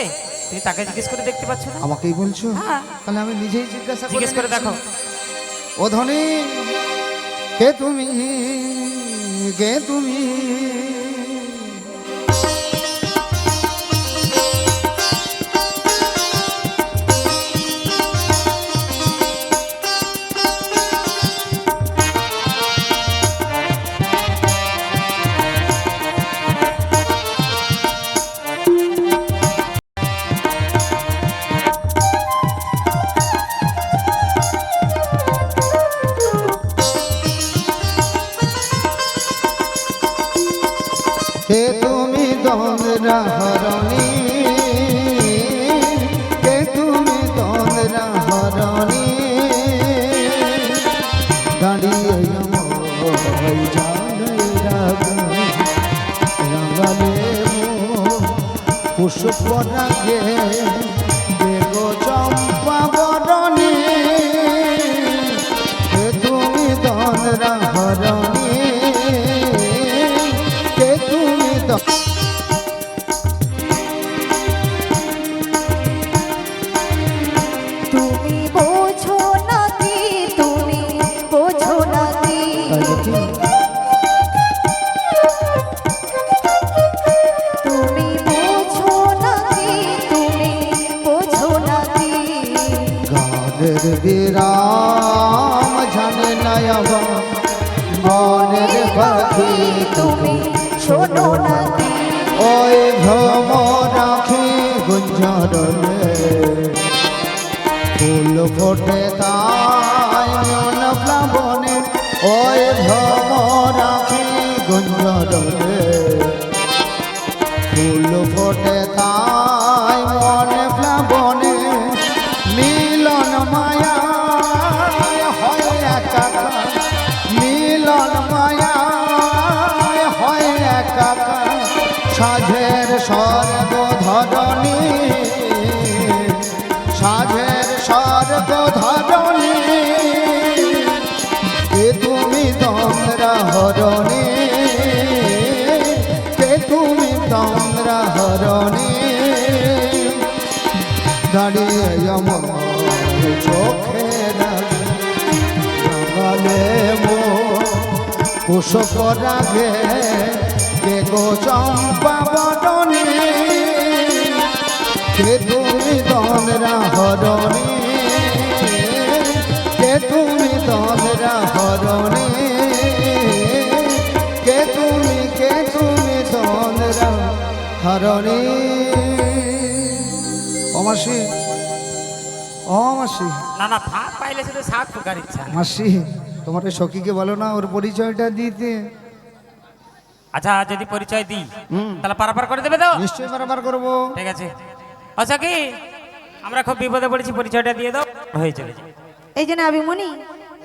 তুমি তাকে জিজ্ঞেস করে দেখতে পাচ্ছ না? আমাকেই বলছো? হ্যাঁ। তাহলে আমি নিজেই জিজ্ঞাসা জিজ্ঞেস করে নিচ্ছি। দেখো। ও ধনী কে তুমি, কে তুমি? কে তুমি দোলরা হরণী, কে তুমি দোলরা হরণী, দাঁড়িয়ে ওই জানে রাগালে পুষ্প রাগে বেগো চম্পা বরণী, কে তুমি দোলরা হরণী, কে তুমি তুমি বোঝো নাকি, তুমি বোঝো নাকি, তুমি বোঝো নাকি, তুমি বোঝো নাকি, গানের বিরাম জানে নয়বা মনের পাখি তুমি শোনো নাকি, ওই ভ্রম রাখি গুঞ্জরনে ফুল ফোটে তাই মন প্লাবনে, ওই ভ্রম রাখি গুঞ্জরনে ফুল ফোটে তাই মন প্লাবনে, মিলন মায়া হয় একাকার, মিলন মায়া হয় একাকার, সাঝের স্বর্গ ধরণী, সাঝের স্বর্গ ধরণী, কে তুমি তোমরা হরণী, কে তুমি তোমরা হরণী, দাঁড়িয়ে আমার চোখে রাগালে মো পুষ্প রাগে, কে গো চম্পা বরণী, কে তুমি তোমরা হরণী, কে তুমি তোমরা হরণী, কে তুমি তোমরা হরণী। ও মাসি, ও মাসি, না না ফাঁক পাইলে শুধু শাক ফুকার ইচ্ছা। মাসি তোমার ওই সখীকে বলো না ওর পরিচয়টা দিতে। আচ্ছা যদি পরিচয় দিই হুম। তাহলে পারাপার করে দেবে তো? নিশ্চয়ই বারবার করবো। ঠিক আছে। আচ্ছা কি আমরা খুব বিপদে পড়েছি, পরিচয়টা দিয়ে দাও, হয়ে চলে যাবে। এই যে নাবিমণি,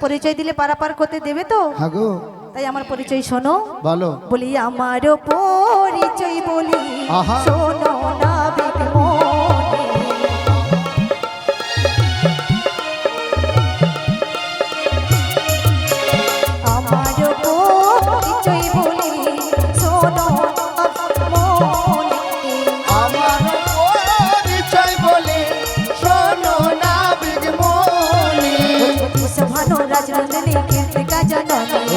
পরিচয় দিলে পারাপার করতে দেবে তো? হ্যাঁ গো, তাই আমার পরিচয় শোনো। বলো। বলি আমার পরিচয় বলি আহা। শোনো নাবিকমণি, আমার পরিচয় বলি শোনো নাবিকমণি, আমার পরিচয় বলি শোনো নাবিকমণি, ভানো রাজনন্দিনী কীর্তিকা জননী,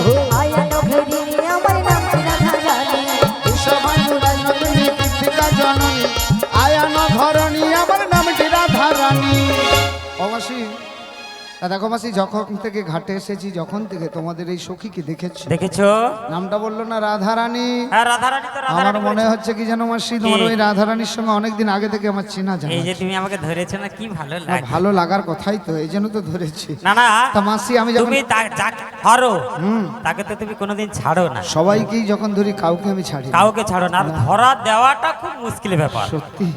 আয়ান ঘেরিনি আমার নাম রাধারানী, বিশ্বভানু রাজনন্দিনী কীর্তিকা জননী, আয়ান ধরণী আমার নামটি রাধারানী। ও মাসি, দেখো মাসি, যখন থেকে ঘাটে এসেছি যখন থেকে তোমাদের এই সখীকে দেখেছি, দেখেছো? নামটা বললো না রাধারানী, হ্যাঁ রাধারানী তো আমার রাধারানী মনে বলেছে। হচ্ছে কি যেন মাসি তোমার ওই রাধারানীর সঙ্গে অনেকদিন আগে থেকে আমার চেনা জানা এই যে আছে। তুমি আমাকে ধরেছো না, কি ভালো না, লাগে। ভালো লাগার কথাই তো, এই জন্য তো ধরেছি। না না তা মাসি আমি যখন তুমি যাকে ধরো তাকে তো তুমি কোনোদিন ছাড়ো না, সবাইকেই যখন ধরি কাউকে আমি ছাড়ি না। কাউকে ছাড়ো না। আর ধরা দেওয়াটা খুব মুশকিল ব্যাপার। সত্যি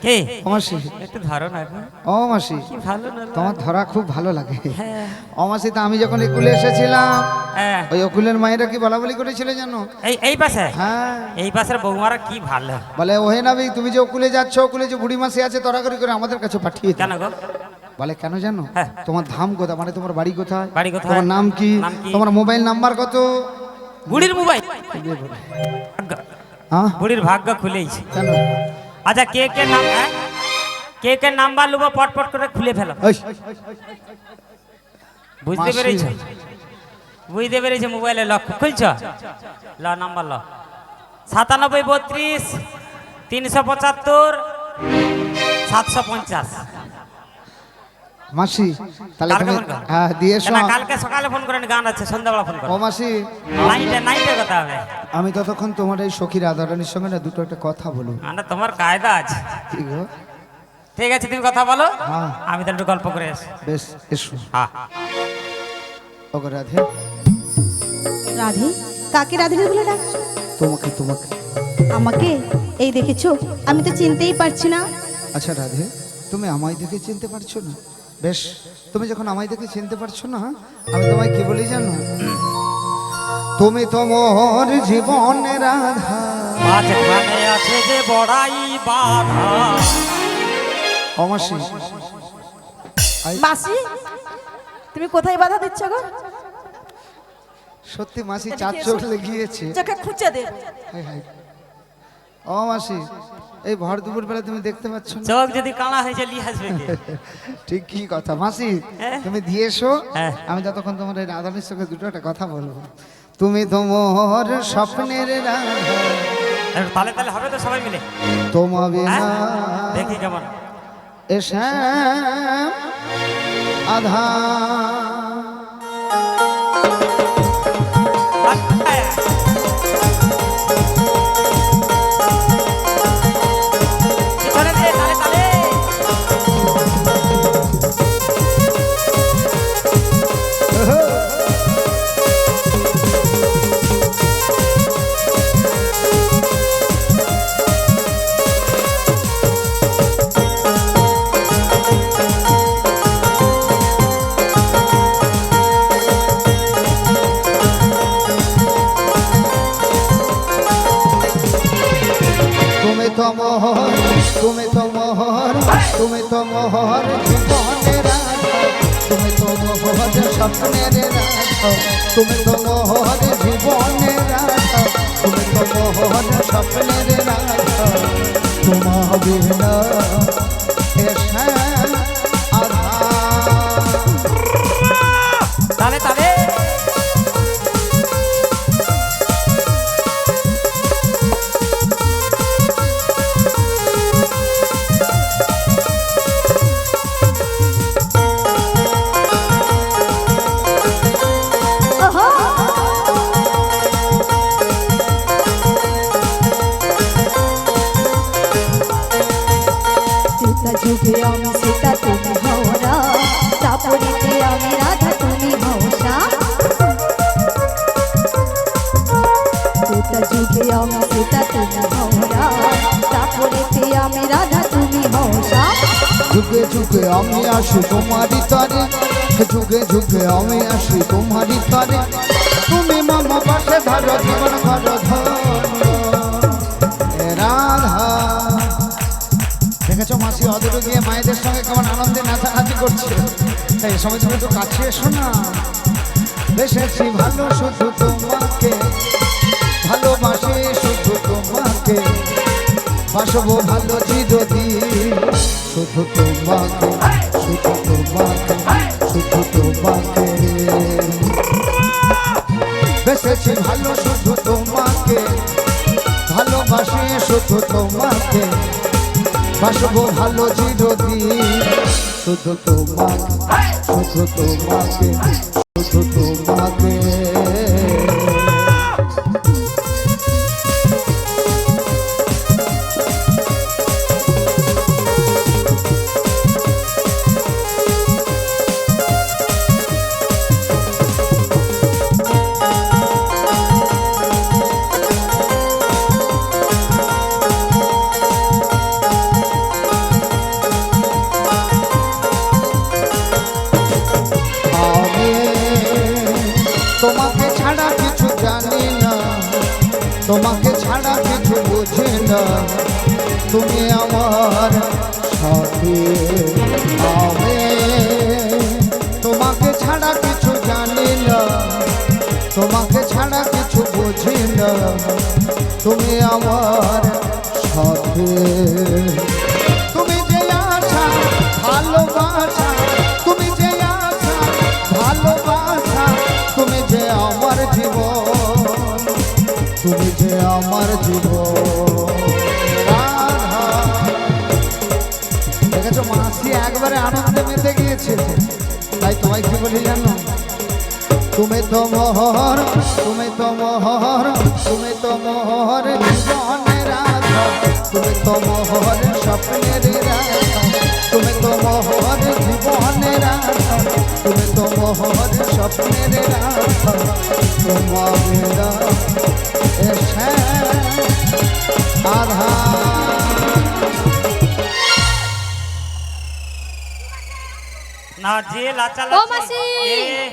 কে ও মাসি, একটু ধরো না গো। ও মাসি, কি ভালো না তোমার ধরা খুব ভালো লাগে। হ্যাঁ ও মাসি, তা আমি যখন একুলে এসেছিলাম হ্যাঁ ওই অকুলের মায়েরা কি বলা বলি করেছিল জানো? এই পাশে, হ্যাঁ, এই পাশের বৌমারা কি ভালো। বলে ওহে নাবি তুমি যে অকুলে যাচ্ছ, অকুলে যে বুড়ি মাসি আছে তড়াকড়ি করে আমাদের কাছে পাঠিয়ে দাও। কেন গো? বলে কেন জানো? হ্যাঁ। তোমার ধাম কোথা, মানে তোমার বাড়ি কোথায়, বাড়ি কোথায়? তোমার নাম কি, নাম কি? তোমার মোবাইল নাম্বার কত? বুড়ির মোবাইল, হ্যাঁ, বুড়ির ভাগ্য খুলেইছে। কেন? আচ্ছা কে কে নাম, হ্যাঁ কে কে নাম্বার লুবো পট পট করে খুলে ফেলো। ওই, বুঝতে মাসি। পেরেছ? বুঝতে পেরেছে? মোবাইলে লক খুলছ? ল নাম্বার ল 97 32 375 750। মাসি তাহলে কালকে তুমি ফোন কর। হ্যাঁ দিয়ে এসো। না, কালকে সকালে ফোন করেন, গান আছে, সন্ধ্যাবেলা ফোন ও করেন। মাসি, নাইটে কথা হবে। আমি ততক্ষণ তোমার এই সখী রাধারানীর সঙ্গে না দুটো একটা কথা বলবো। না, তোমার কায়দা আছে। কি গো? ঠিক আছে, তুমি কথা বলো, হ্যাঁ আমি তাহলে একটু গল্প করে আসি। বেশ এসো। হ্যাঁ, ওগো রাধে, রাধে? কাকে রাধে বলে ডাকছো? তোমাকে তোমাকে। আমাকে? এই দেখেছো, আমি তো চিনতেই পারছি না। আচ্ছা রাধে, তুমি আমায় দেখে চিনতে পারছো না? বেশ, তুমি যখন আমায় দেখে চিনতে পারছো না, আমি তোমায় কি বলি জানো? তুমি তো মোর জীবনের রাধা। মাঝখানে আছে যে বড়াই বাধা। অমাসি মাসি, তুমি কোথায় বাধা দিচ্ছ গো? সত্যি মাসি চার চোখ লেগিয়েছে। চোখে খুঁজে দে। High high. ও মাসি, এই ভর দুপুর বেলা তুমি দেখতে পাচ্ছ না? চোখ যদি কানা হয়েছে লি হাসবে কে? ঠিক কি কথা মাসি, হ্যাঁ। তুমি দিয়ে এসো, হ্যাঁ। আমি ততক্ষণ তোমার এই রাধারানীর সঙ্গে দুটো একটা কথা বলবো। তুমি তো মোর স্বপ্নের রাধা, একটু তালে তালে হবে তো সবাই মিলে? তোমা বিনা হ্যাঁ? দেখি কেমন। এসে আধা। পিছনে দে, তালে তালে। তুমি তো মোহর, তুমি তো মোহর, তুমি তো মোহর জীবনের রাধা, তুমি তো মোহর স্বপ্নের রাধা, তুমি তো মোহর জীবনের রাধা, তুমি তো মোহর স্বপ্নের রাধা, তোমা বিনা এসে আধা। তালে তালে। সীতা যুগে আমি সীতা, তুমি হও রাম, দাপরিতে আমি রাধা, তুমি হও শ্যাম। সীতা যুগে আমি সীতা, তুমি হও রাম, দাপরিতে আমি রাধা, তুমি হও শ্যাম। যুগে যুগে আমি আসি তোমারই তরে, যুগে যুগে আমি আসি তোমারই তরে, তুমি মামা পাশে ধরো জীবন ধরো ধন্য এ রাধা। দেখেছো মাসি অদূরে গিয়ে মায়েদের সঙ্গে কেমন আনন্দে নাচানাচি করছে? এই সময় তুমি তো কাছে এসো না। বেশেছি ভালো শুধু তোমাকে, ভালোবাসি শুধু তোমাকে, বাসবো ভালো চিরদিন শুধু তোমাকে, শুধু তোমাকে, শুধু তোমাকে। বেশেছি ভালো শুধু তোমাকে, ভালোবাসি শুধু তোমাকে, বাসবো ভালো চিরদিন শুধু তোমাকে, শুধু তোমাকে, শুধু তোমাকে। আমি তোমাকে ছাড়া কিছু জানি না, তোমাকে ছাড়া কিছু বুঝি না, তুমি আমার সাথী। আমি তোমাকে ছাড়া কিছু জানি না, তোমাকে ছাড়া কিছু বুঝি না, তুমি আমার সাথী। তুমি যে আশা ভালোবাসা, তুমি যে আশা ভালো একেবারে আনন্দে মেতে গিয়েছে। তাই তোমায় কি বলি জানো, তুমি তো মোহর, তুমি তো মোহর, তুমি তো মোহর জীবনের আধার, তুমি তো মোহর স্বপ্নের রাধা, তুমি তো মোহর জীবনের আধার, তুমি তো মোহর স্বপ্নের রাধা, তোমার এসে আধা। না যে লাচা ও মাসি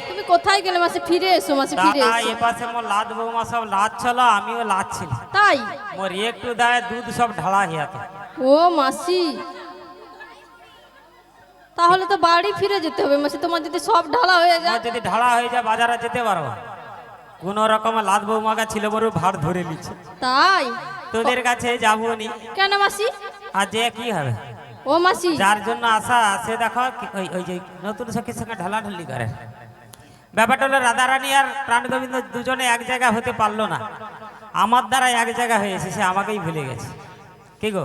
তুমি কোথায় গেলে মাসি? ফিরে এসো মাসি, ফিরে দাদা এসো। এ পাশে মোর লাদ বৌমা সব লাচ্ছিল, আমিও লাচ্ছিল। তাই? মোর একটু দায় দুধ সব ঢালা হিয়াতে। ও মাসি তাহলে তো বাড়ি ফিরে যেতে হবে মাসি, তোমার যদি সব ঢালা হয়ে যায়। যদি ঢালা হয়ে যায় বাজারে যেতে পারবো। কোন রকম লাদ বৌমাকে ছিল বড় ভাড় ধরে নিচ্ছে। তাই? তোদের কাছে যাবো নি। কেন মাসি? আর যে কি হবে, ও মাসি যার জন্য আশা সে দেখো ওই যে নতুন সখীর সঙ্গে ঢালাঢালি করে। ব্যাপারটা হলো রাধারানী আর প্রাণ গোবিন্দ দুজনে এক জায়গা হতে পারলো না, আমার দ্বারা এক জায়গা হয়েছে, সে আমাকেই ভুলে গেছে। কি গো,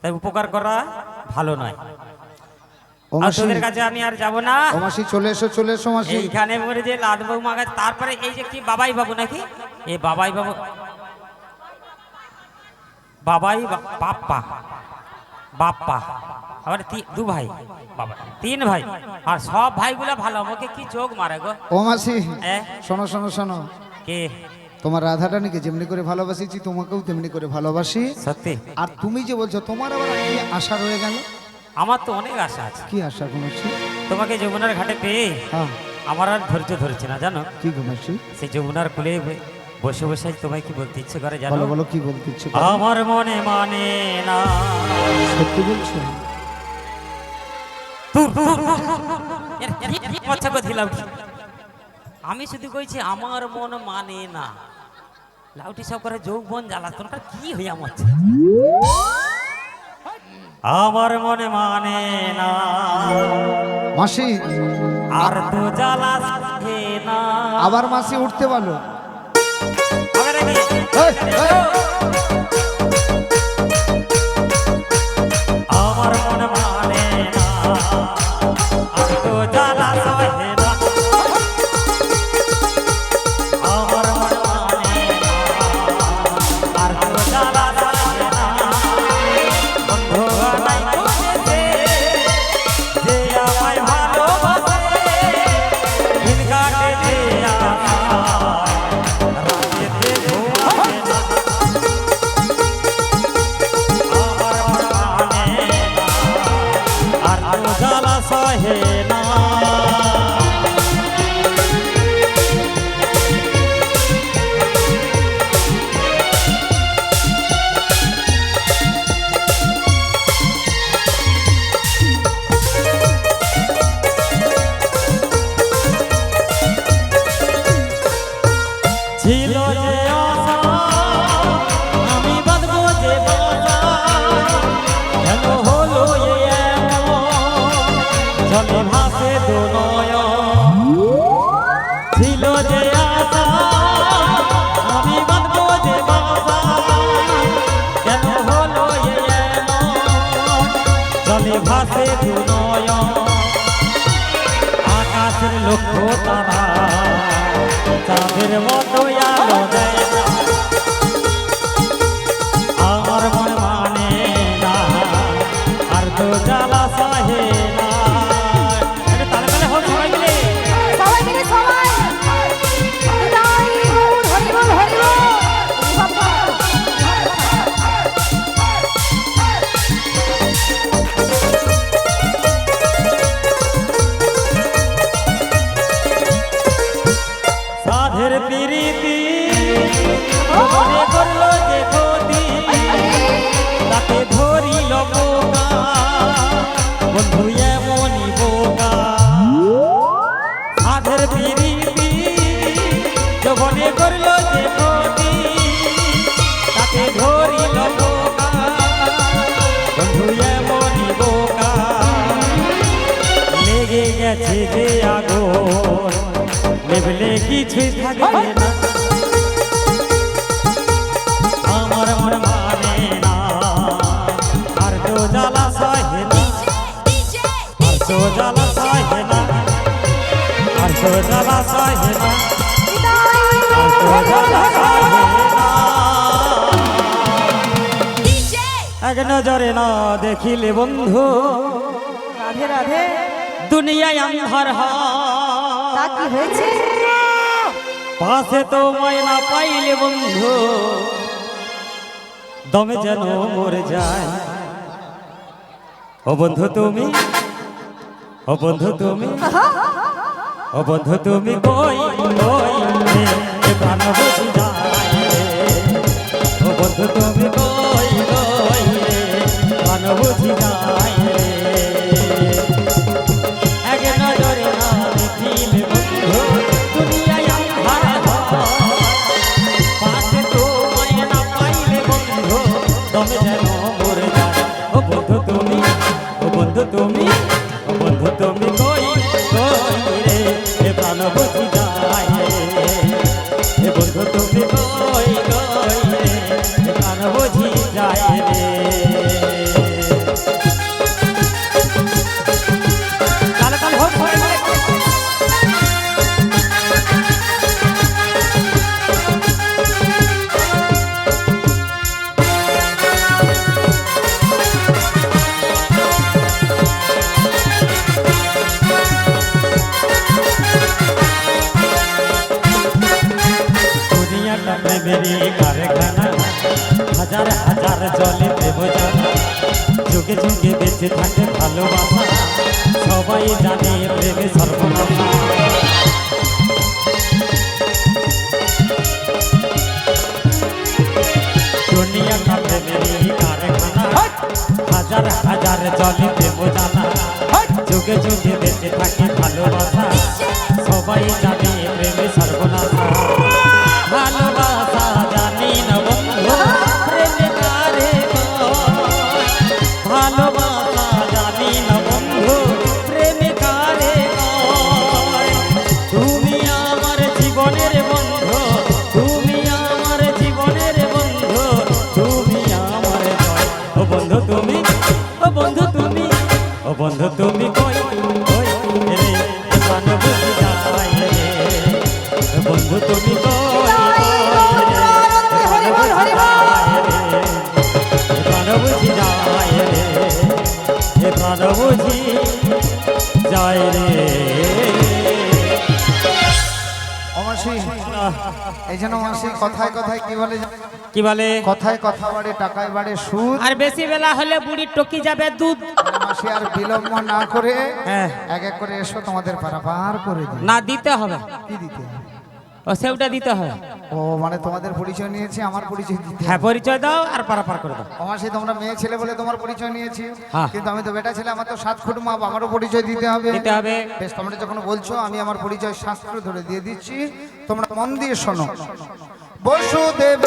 তাই উপকার করা ভালো নয়। ও আর মাসি, তোদের কাছে আমি আর যাবো না। ও মাসি চলে এসো, চলে এসো মাসি। এইখানে মরে যে লাদ বৌমা গাছ, তারপরে এই যে কি বাবাই বাবু নাকি, এই বাবাই বাবু, বাবাই বাপ্পা, বাপ্পা আবার দু ভাই, বাবা তিন ভাই, আর সব ভাইগুলো ভালো, আমাকে কি চোখ মারে গো। ও মাসি এ? শোনো শোনো শোনো, কে? তোমার রাধারানীকে যেমনি করে ভালোবাসিছি তোমাকেও তেমনি করে ভালোবাসি। সত্যি? আর তুমি যে বলছো তোমার আবার কি আশা রয়ে গেল? আমার তো অনেক আশা আছে কি আশা ঘুমাচ্ছি? তোমাকে যমুনার ঘাটে পেয়ে হ্যাঁ, আমার আর ধৈর্য ধরেছে না জানো। কি ঘুমাচ্ছি? সেই যমুনার কুলে বসে বসে তোমায় কি বলতে ইচ্ছে করে জানো? বলো বলো, কি বলতে ইচ্ছে করে? আমার মনে মানে না। সত্যি বলছো? আমি শুধু কইছি আমার মন মানে না, লাউটি সব করে যৌবন জ্বালা, তোর কি হইয়া মরছে। আমার মনে মানে না মাসি, আর তো জ্বালা থাকে না। আবার মাসি উঠতে বলো। হবে নাকি? এই, এই। আমার মন মানে না, আর তো জ্বালা সহে না। আমার মন মানে না, আর তো জ্বালা সহে না। বন্ধু নাই খুঁজেছে, যে আমায় ভালোবাসে, দিন কাটে যে আশায়, রাতেতে ঘুমায় না। আমার মন মানে না, আর তো জ্বালা সহে না। ছিল যে আশা, আমি বাঁধবো যে বাসা, কেন হলো এমন, জলে ভাসে দু নয়ন। ছিল যে আশা, আমি বাঁধবো যে বাসা, কেন হলো এমন, জলে ভাসে দু নয়ন। আকাশের লক্ষ্য তারা চাঁদের মতো আলো দেয় না। আমার মন মানে না, আর তো জ্বালা সহে না। একটু তালে তালে হোক সবাই মিলে। সবাই মিলে সবাই বিদায় গৌর, হরি বল হরি বল। সাধের প্রীতি মনে করলো যে ক্ষতি, তাতে ধরিল বোকা, বন্ধু এমনই বোকা। সাধের প্রীতি মনে করলো যে ক্ষতি, তাতে ধরিল বোকা, বন্ধু এমনই বোকা। লেগে গেছে যে আগুন, নেবলে কিছুই থাকবে না। আমার মন মানে না, আর তো জ্বালা সহে না। তো জ্বালা সহে না আর তো জ্বালা সহে না এক নজরে না দেখিলে বন্ধু রাধে রাধে। দুনিয়ায় আন্ধার তা কি হয়েছে? পাশে তো ময়না পাইলে বন্ধু দমে যেন মরে যায়। ও বন্ধু তুমি, ও বন্ধু তুমি, ও বন্ধু তুমি কই কই রে প্রাণ বুঝি যায় রে। ও বন্ধু তুমি কই কই রে প্রাণ বুঝি যায় রে। এক নজরে না দেখিলে বন্ধু দুনিয়ায় আন্ধার হয়। পাশে তো ময়না পাইলে বন্ধু দমে যেন মরে যায়। ও বন্ধু তুমি, ও বন্ধু তুমি, ও বন্ধু তুমি কই কই রে এ প্রাণ বুঝি যায় রে। এ বন্ধু তুমি কই কই রে এ প্রাণ বুঝি যায় রে। কালে কাল হোক হয়ে গেলে দুনিয়াটা প্রেমেরই কারখানা, হাজার হাজার জলে প্রেম জানা, যুগে যুগে বেঁচে থাকে ভালোবাসা, সবাই জানে প্রেমে সর্বনাশা। দুনিয়াটা প্রেমেরই কারখানা, হাজার হাজার জলে প্রেম জানা, যুগে যুগে বেঁচে থাকে ভালোবাসা, সবাই জানে প্রেমে সর্বনাশা। ভালোবাসা জানি না বন্ধু প্রেমে কারে কয়। ভালোবাসা জানি না বন্ধু প্রেমে কারে কয়। তুমি আমার জীবনের বন্ধু, তুমি আমার জীবনের বন্ধু, তুমি আমার জয়। ও বন্ধু তুমি, ও বন্ধু তুমি, ও বন্ধু তুমি কই কই রে প্রাণ বুঝি যায় রে। ও বন্ধু তুমি কই প্রাণ বুঝি যায় রে, এ প্রাণ বুঝি যায় রে। ও মাসি, এই যেন মাসি কথায় কথায় কি বলে জানো? কি বলে? কথায় কথা বাড়ে টাকায় বাড়ে সুদ। আর বেশি বেলা হলে বুড়ি টকি যাবে দুধ। মাসি আর বিলম্ব না করে হ্যাঁ এক এক করে এসো, তোমাদের পারাপার করে দিই। না দিতে হবে, কি দিতে? ও সেওটা দিতে হবে। ও মানে তোমাদের পরিচয় নিয়েছি, আমার পরিচয় দিতে হ্যাঁ পরিচয় দাও আর পারাপার করে দাও। আমার সে তোমরা মেয়ে ছেলে বলে তোমার পরিচয় নিয়েছি, হ্যাঁ। কিন্তু আমি তো বেটা ছেলে, আমার তো 7 ফুট মাপ, আমারও পরিচয় দিতে হবে। দিতে হবে। বেশ, তোমরা যখন বলছো আমি আমার পরিচয় শাস্ত্র ধরে দিয়ে দিচ্ছি, তোমরা মন দিয়ে শোনো। বসুদেব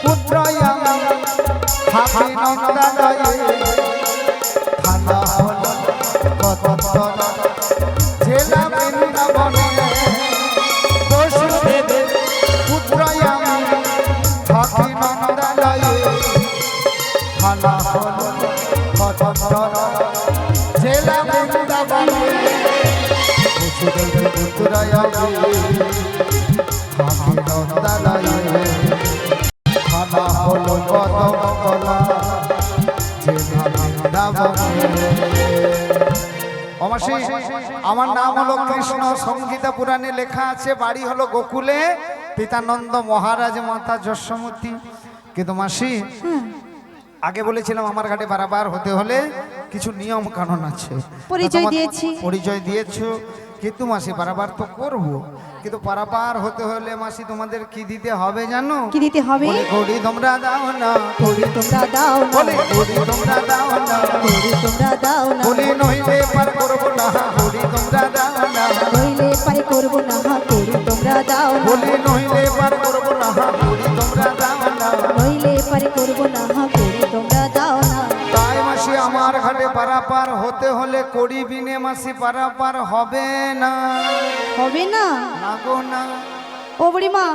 পুত্রয় হাতি নন্দালয়ে থানা হলো কততলা জেলা বৃন্দাবনে। বসুদেব পুত্রয় হাতি নন্দালয়ে থানা হলো কততলা জেলা বৃন্দাবনে। বসুদেব পুত্রয় হাতি নন্দালয়ে থানা হলো কততলা জেলা বৃন্দাবনে। অমাসি, আমার নাম হলো কৃষ্ণ, সংগীতা পুরাণে লেখা আছে বাড়ি হলো গোকুলে, পিতানন্দ মহারাজ, মাতা যশোমতী। কিন্তু মাসি আগে বলেছিলাম আমার ঘাটে বারবার হতে হলে কিছু নিয়ম কানুন আছে। পরিচয় দিয়েছি। পরিচয় দিয়েছো, কিন্তু মাসি বারবার তো করবো, কিন্তু পারাপার হতে হলে মাসি তোমাদের কি দিতে হবে জানো? কি দিতে হবে? বলে ঘড়ি তোমরা দাও না, ঘড়ি তোমরা দাও না, বলে ঘড়ি তোমরা দাও না, ঘড়ি তোমরা দাও না, বলি নইলে পার করবো না, ঘড়ি তোমরা দাও না, নইলে পারে করব না, ঘড়ি তোমরা দাও না, বলি নইলে পার করবো না, ঘড়ি তোমরা দাও না। নইলে পারে করব না, ঘড়ি তোমরা দাও না। তাই মাসি আমার ঘাটে পারাপার হতে হলে কড়ি বিনে মাসি পারাপার হবে না। হবে না? না গো না। ও বুড়িমা,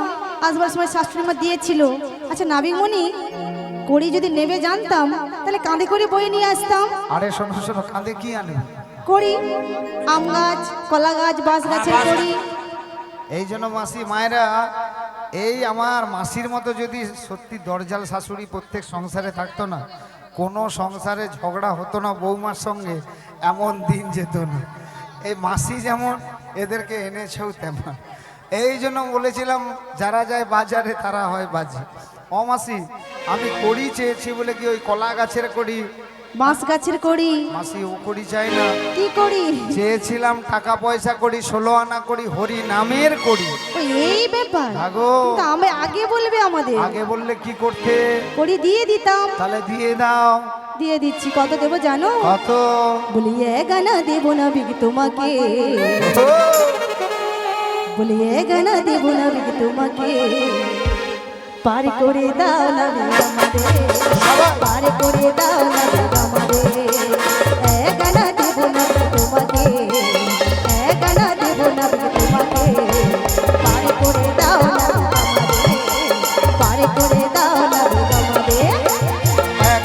আসবার সময় শাশুড়ি মা দিয়েছিল। আচ্ছা নাবিকমণি, কড়ি যদি নেবে জানতাম তাহলে কাঁধে করে বয়ে নিয়ে আসতাম। আরে শোনো শোনো, কাঁধে কি আনবে? করি আম গাছ, কলা গাছ, বাঁশ গাছের করি। এই জন্য মাসি মায়েরা, এই আমার মাসির মতো যদি সত্যি দরজাল শাশুড়ি প্রত্যেক সংসারে থাকতো না, কোনো সংসারে ঝগড়া হতো না বৌমার সঙ্গে, এমন দিন যেত না। এই মাসি যেমন এদেরকে এনেছেও তেমন। এই জন্য বলেছিলাম যারা যায় বাজারে তারা হয় বাজি। ও মাসি, আমি কড়ি চেয়েছি বলে কি ওই কলা গাছের কড়ি? বাঁশ গাছের করি। মাসি ও কড়ি চাই না, কি করি? চেয়েছিলাম টাকা পয়সা করি, 16 আনা করি, হরি নামের করি। ওই এই ব্যাপার। আগো কিন্তু আমি আগে বলবে আমাদের। আগে বললে কি করতে? করি দিয়ে দিতাম। তাহলে দিয়ে দাও। দিয়ে দিচ্ছি। কত দেবো জানো? কত? বলি গানা দেবো না বিগ তোমাকে, বলি গানা দেবো না বিগ তোমাকে, পার করে দাও না বিগ আমাদের, পার করে দাও না বিগ আমাদের। গানা দেবো না বিগ তোমাকে, গানা দেবো না বিগ তোমাকে, পার করে দাও না বিগ আমাদের, পার করে দাও না বিগ আমাদের।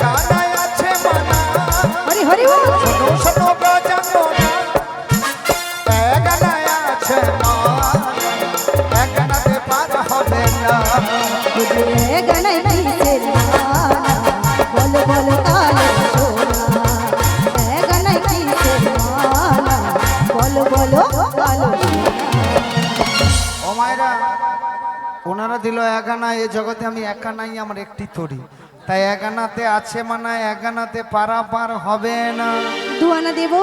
গানায় আছে মানা, হরি হরি বল। শোনো শোনো গো জানো না, গানায় আছে মানা, গানাতে পার হবে না। গানাই কিসের মানা, বলো বলো কালো সোনা, গানাই কিসের মানা, বলো বলো কালো সোনা। ও মায়েরা, ওনারা দিল একানা, এ জগতে আমি একা নাই, আমার একটি তরি। তাই একানাতে আছে মানে একানাতে পারাপার হবে না। দুয়ানা দেবো।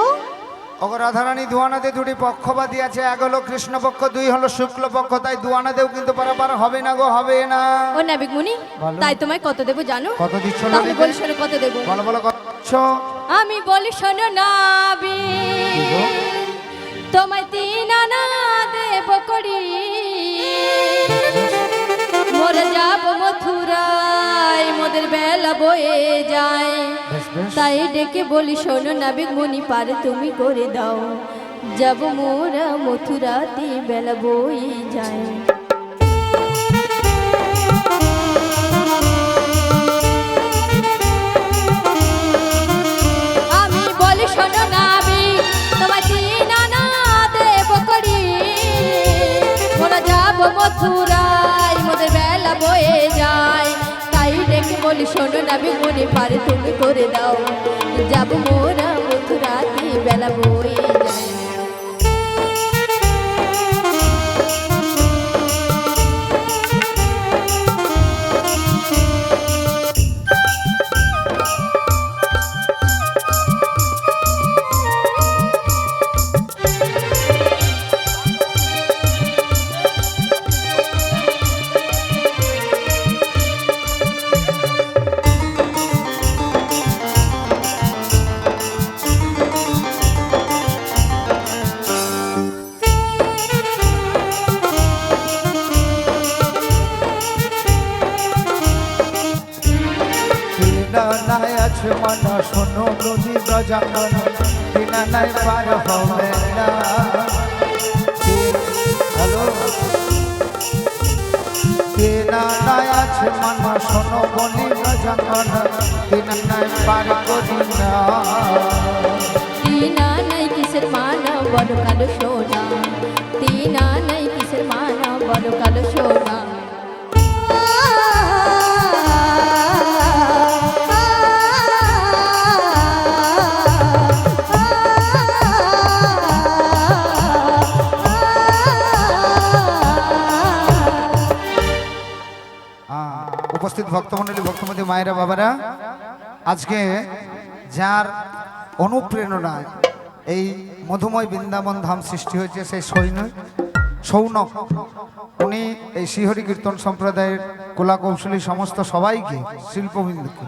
ওগো রাধারানী, দুয়ানাতে দুটি পক্ষবাদী আছে, এক হলো কৃষ্ণপক্ষ, দুই হলো শুক্লপক্ষ। তাই দুয়ানাতেও কিন্তু পারাপার হবে না গো, হবে না। ও নাবিক মুনি, বলো। তাই তোমায় কত দেবো জানো? কত দিচ্ছ না? তাহলে বলি শোনো কত দেবো। বলো বলো কত দিচ্ছ? আমি বলি শোনো নাবি, কি গো? তোমায় 3 আনা দেব করি, মোরে যাব মথুরায়, মোদের বেলা বয়ে যায়। বেশ বেশ। তাই ডেকে বলি শোনো নাবিক মুনি, পারে তুমি করে দাও, যাব মোরা মথুরাতে বেলা বয়ে যায়। আমি বলি শোনো নাবিক, তোমায় 3 আনা দেব করি, মোরা যাব মথুরায়, মোদের বেলা বয়ে যায়। তাই ডেকে বলি শোনো নাবিক মুনি, পারে তুমি করে দাও, যাব মোরা মথুরাতে বেলা বয়ে যায়। নাই আছে মানা, শোনো নদী ব্রজাঙ্গন, বিনা নাই পার হবে না। হ্যালো, বিনা নাই আছে মানা, শোনো বলি ব্রজাঙ্গন, বিনা নাই পার করি না। তিনা নাই কিসের মানা, বড় কালো সোনা, তিনা নাই কিসের মানা, বড় কালো সোনা। উপস্থিত ভক্তমণ্ডলী, ভক্তমতী মায়েরা, বাবারা, আজকে যার অনুপ্রেরণায় এই মধুময় বৃন্দাবন ধাম সৃষ্টি হয়েছে, সেই সৌনক, উনি এই শ্রীহরি কীর্তন সম্প্রদায়ের কলা কৌশলী সমস্ত সবাইকে, শিল্পবৃন্দকে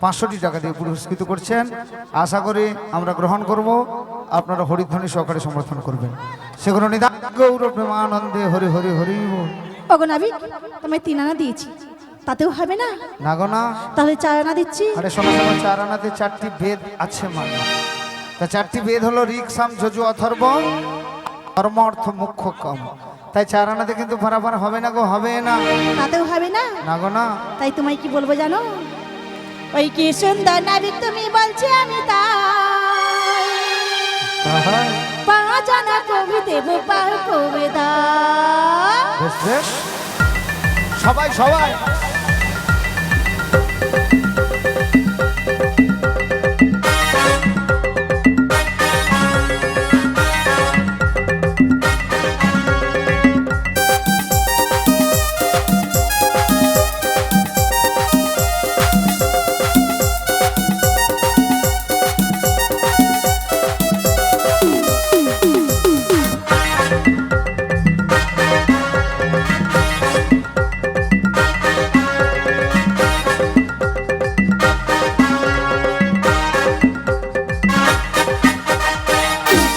500টি টাকা দিয়ে পুরস্কৃত করছেন। আশা করি আমরা গ্রহণ করব, আপনারা হরিধ্বনি সহকারে সমর্থন করবেন। সেগুলো নিদান গৌর প্রেমানন্দে হরি হরি হরি বল। ওগো নাবিক, তোমায় 3 আনা দিয়েছি, তাতেও হবে না? না গো না। তাহলে 4 আনা দিচ্ছি। আরে শোনো শোনো, 4 আনাতে 4টি বেদ আছে মানে। তা 4টি বেদ হলো ঋক, সাম, যজু, অথর্ব, কর্ম, অর্থ, মুখ্য, কাম। তাই 4 আনাতে কিন্তু পারাপার হবে না গো, হবে না। তাতেও হবে না? না গো না। তাই তোমায় কি বলবো জানো? ওই কি সুন্দর নাবিক তুমি বলছি আমি তাই, আহা, পা জানা কবি দেব পার কবে দা বেশ বেশ সবাই সবাই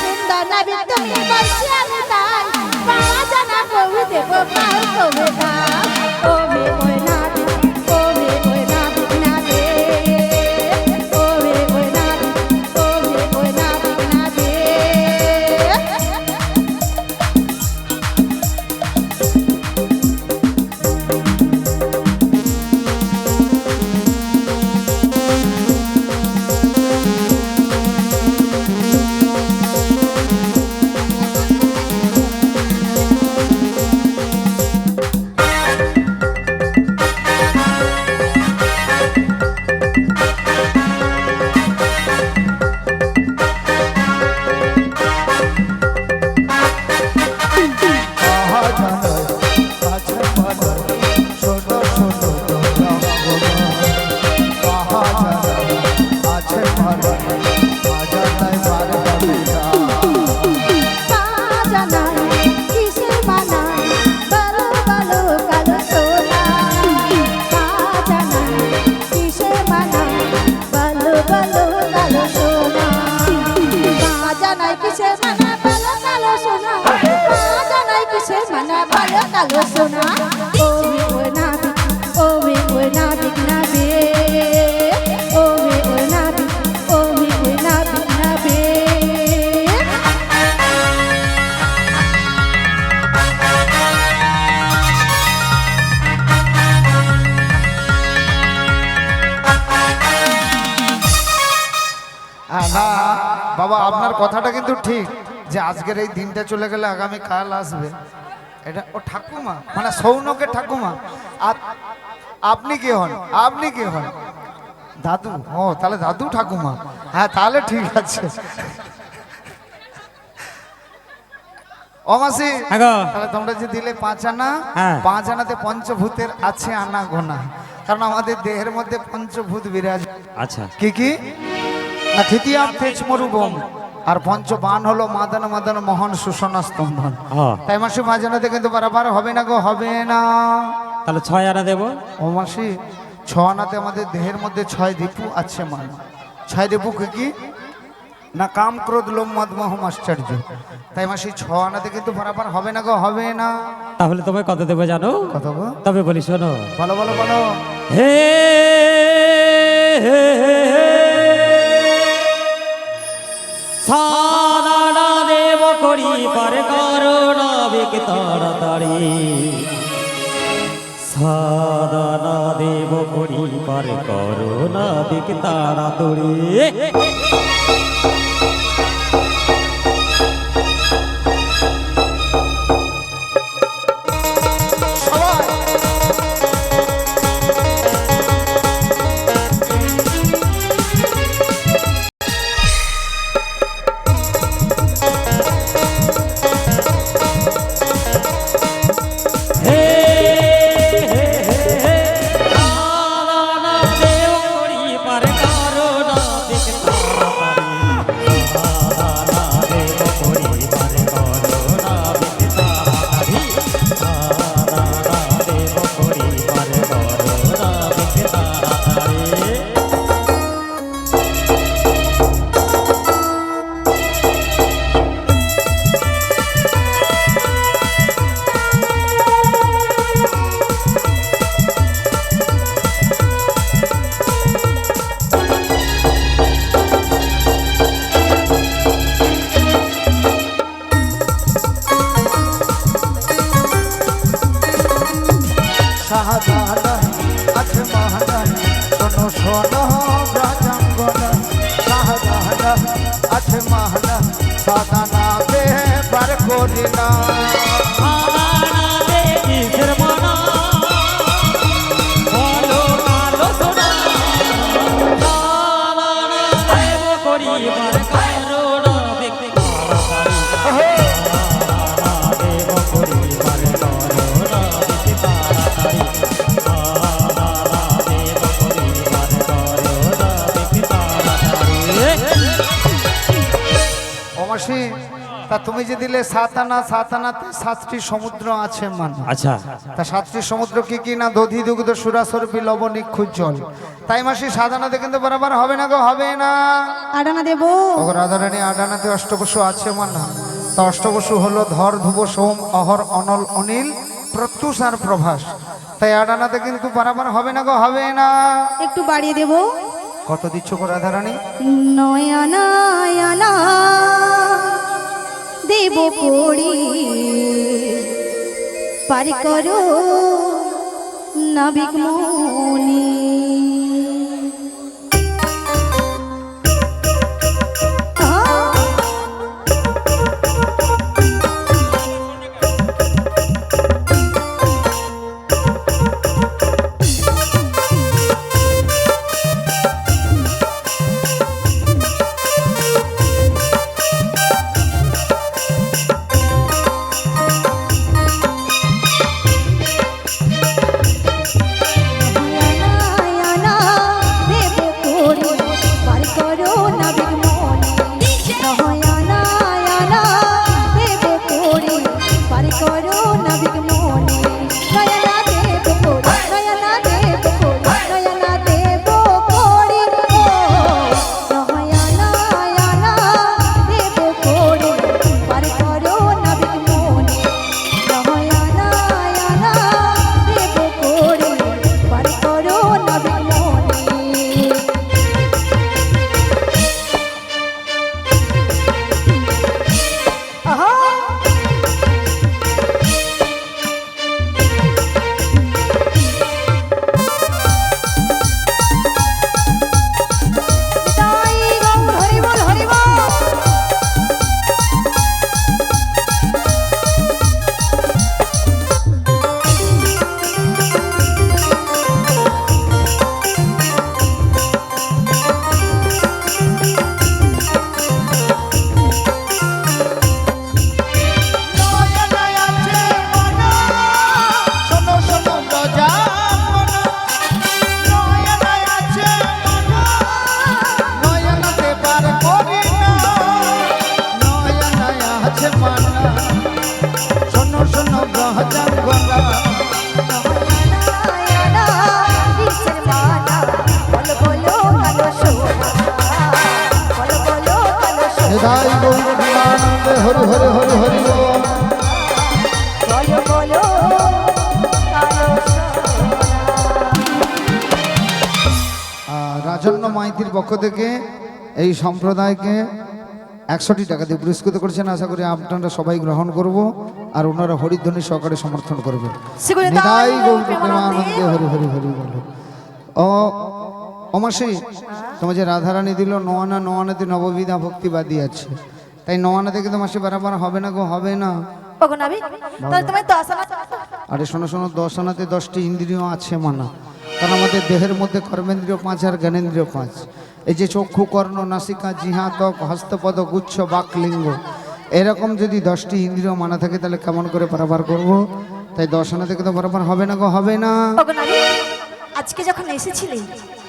সুন্দর নবী তুমি বলছি আমি তাই পা জানা কবি দেব পার কবে দা ওবে ওই নাবি ওবে ওই নাবি নাবে ওবে ওই নাবি ওবে ওই নাবি নাবে আহা জানাই আছে ভালো শোনো শোনো তোমরা আহা জানাই আছে ভালো আজা তাই বার যাবে না পা জানাই কিসে মানাই বলো বলো কালো সোনা পা জানাই কিসে মানাই বলো বলো কালো সোনা পা জানাই কিসে মানাই বলো কালো সোনা পা জানাই কিসে মানাই বলো কালো সোনা ওবে ওই নাবি ওবে ওই নাবি নাবে ওবে ওই নাবি ওবে ওই নাবি নাবে না বাবা আপনার কথাটা কিন্তু ঠিক যে আজকের এই দিনটা চলে গেলে আগামী কাল আসবে এটা ও ঠাকুমা মানে সৌনকের ঠাকুমা আপনি কে হন আপনি কে হন দাদু ও তাহলে দাদু ঠাকুমা হ্যাঁ তাহলে ঠিক আছে ও মাসি হ্যাঁ গো। তাহলে তোমরা যে দিলে 5 আনা হ্যাঁ। 5 আনাতে পঞ্চভূতের আছে আনা গোনা কারণ আমাদের দেহের মধ্যে পঞ্চভূত বিরাজ আচ্ছা কি কি না তৃতীয়াম তেজ মরুবম আর পঞ্চবান হলো মাদন মাদন মোহন সুষনা স্তম্ভন হ্যাঁ। তাই মাসি মাঝানাতে কিন্তু বারবার হবে না গো হবে না তাহলে 6 আনা দেবো ও মাসি 6 আনাতে আমাদের দেহের মধ্যে 6 রিপু আছে মান 6 রিপু কি না কাম ক্রোধ লোম মদ মোহ আশ্চর্য তাই মাসি 6 আনাতে কিন্তু বারবার হবে না গো হবে না তাহলে তোমায় কত দেবো জানো কত গো তবে বলি শোনো বলো বলো বলো হে সাদা দেব করি পারে করোনা বেকে তাড়াতাড়ি সাদা দেব করি পারে করোনা বেকে তাড়াতাড়ি আছে মানা সাধনাতে পার করি না সাধনাতে কিসের মানা বলো কালো সোনা সাধনাতে করিবার কারণ দেখতে তাড়াতাড়ি দেব করিবার কারণ দেখতে তাড়াতাড়ি দেব করিবার কারণ দেখতে তাড়াতাড়ি অবশ্যই তা তুমি যে দিলে সাতানা সাতানাতে 7টি সমুদ্র আছে মানে আচ্ছা তা 7টি সমুদ্র কি কি না দধি দুগ্ধ সুরাসর্পি লবণ ইক্ষুর জল তাই মাসি সাধনাতে কিন্তু বরাবর হবে না গো হবে না আডানা দেব ও রাধারানী আডানাতে অষ্টবসু আছে মানা তা অষ্টবসু হলো ধর ধ্রুব সোম অহর অনল অনিল প্রত্যুষ আর প্রভাস তাই আডানাতে কিন্তু বরাবর হবে না গো হবে না একটু বাড়িয়ে দেব কত দিচ্ছ গো রাধারানী নয়না আনা দেব পড়ি পারি করো নাবিক মনি নিতাই গৌর বিমানন্দে হরি হরি হরি হরি বল। বলো বলো কালো রাজন্য মাইতির পক্ষ থেকে এই সম্প্রদায়কে 100টি টাকা দিয়ে পুরস্কৃত করেছেন আশা করি আপনারা সবাই গ্রহণ করব আর ওনারা হরিধ্বনি সহকারে সমর্থন করবেন নিতাই গৌর প্রেমানন্দে হরি হরি হরি বল। ও অমাসি তোমার যে রাধারানী দিল নোয়ানা নোয়ানাতে নববিধা ভক্তিবাদী আছে তাই নোয়ানাতে কিন্তু মাসি বারবার হবে না গো হবে না ওগো নাবি তাহলে তুমি 10 আনা আরে শোনো শোনো 10 আনাতে 10টি ইন্দ্রিয় আছে মানা কারণ আমাদের দেহের মধ্যে কর্মেন্দ্রিয় 5 আর জ্ঞানেন্দ্রিয় 5 এই যে চক্ষু কর্ণ নাসিকা জিহ্বা ত্বক হস্তপদ গুচ্ছ বাকলিঙ্গ এরকম যদি 10টি ইন্দ্রিয় মানা থাকে তাহলে কেমন করে পারাবার করব তাই 10 আনা থেকে তো বরাবর হবে না গো হবে না ওগো নাবি আজকে যখন এসেছিলি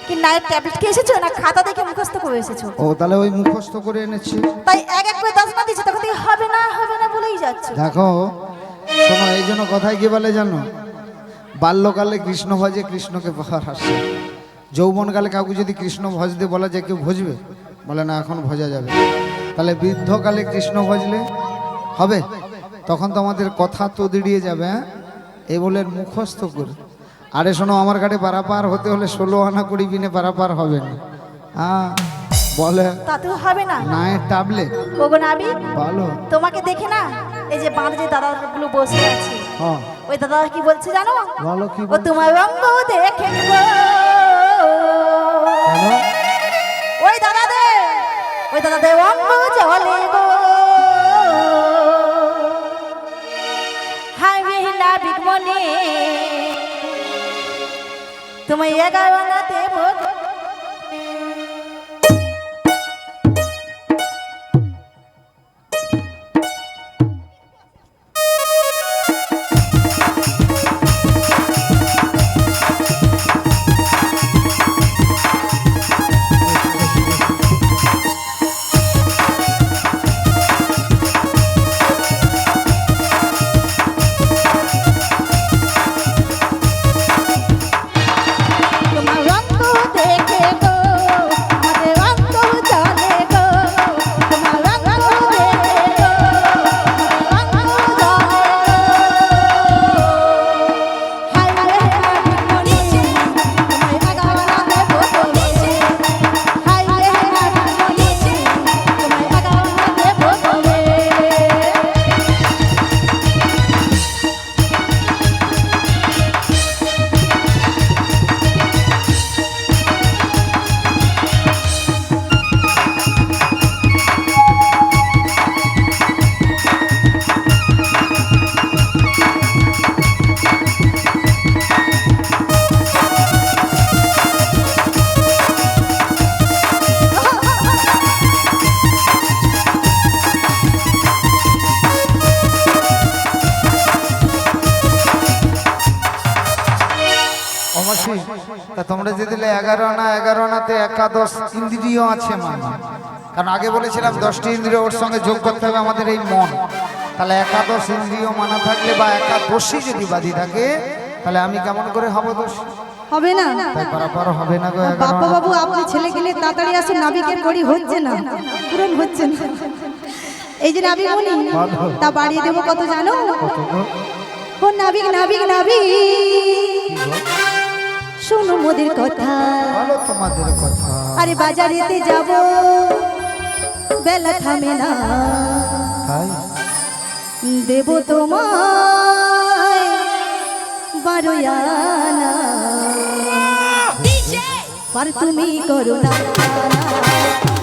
কি নায়ের ট্যাবলেট খেয়ে এসেছো না খাতা দেখে মুখস্থ করে এসেছো ও তাহলে ওই মুখস্থ করে এনেছি তাই এক এক করে 10 না দিয়েছে তখন থেকে হবে না বলেই যাচ্ছে দেখো শোনো এই জন্য কথায় কি বলে জানো বাল্যকালে কৃষ্ণ ভজে কৃষ্ণকে হাসে যৌবনকালে কাউকে যদি কৃষ্ণ ভজতে বলা যায় কেউ ভজবে বলে না এখন ভজা যাবে তাহলে বৃদ্ধকালে কৃষ্ণ ভজলে হবে তখন তো আমাদের কথা তো দিড়িয়ে যাবে হ্যাঁ এই বলে মুখস্থ করে আরে শোনো আমার ঘাটে পারাপার হতে হলে 16 আনা 20 বিনে পারাপার হবে না হ্যাঁ বলে তাতেও হবে না নায়ের ট্যাবলেট ওগো নাবি বলো তোমাকে দেখে না এই যে বাঁধ যে দাদাগুলো বসে আছে হ্যাঁ ওই দাদা কি বলছে জানো বলো কি ও তোমার রঙ্গ দেখে নেব কেন ওই তাতে অঙ্গ জলে গো হাই বিহিনা বিগমনে তুমি এগারো না দেব তা তোমরা যে দিলে 11 আনা 11 আনাতে একাদশ ইন্দ্রিয় আছে মানে কারণ আগে বলেছিলাম 10টি ইন্দ্রিয় ওর সঙ্গে যোগ করতে হবে আমাদের এই মন তাহলে একাদশ ইন্দ্রিয় মানা থাকলে বা একাদশী যদি বাদী থাকে তাহলে আমি কেমন করে হব দোষ হবে না তাই পারাপার হবে না গো 11 বাপ্পা বাবু আপনি ছেলে গেলে তাড়াতাড়ি আসুন নাবিকের করি হচ্ছে না পূরণ হচ্ছে না এই যে নাবিক মনি তা বাড়িয়ে দেবো কত জানো ও নাবিক নাবিক নাবিক শোনো মোদের কথা ভালো তোমাদের কথা আরে বাজারেতে যাব বেলা থামে না তাই দেব তোমায় 12 আনা পার তুমি করো না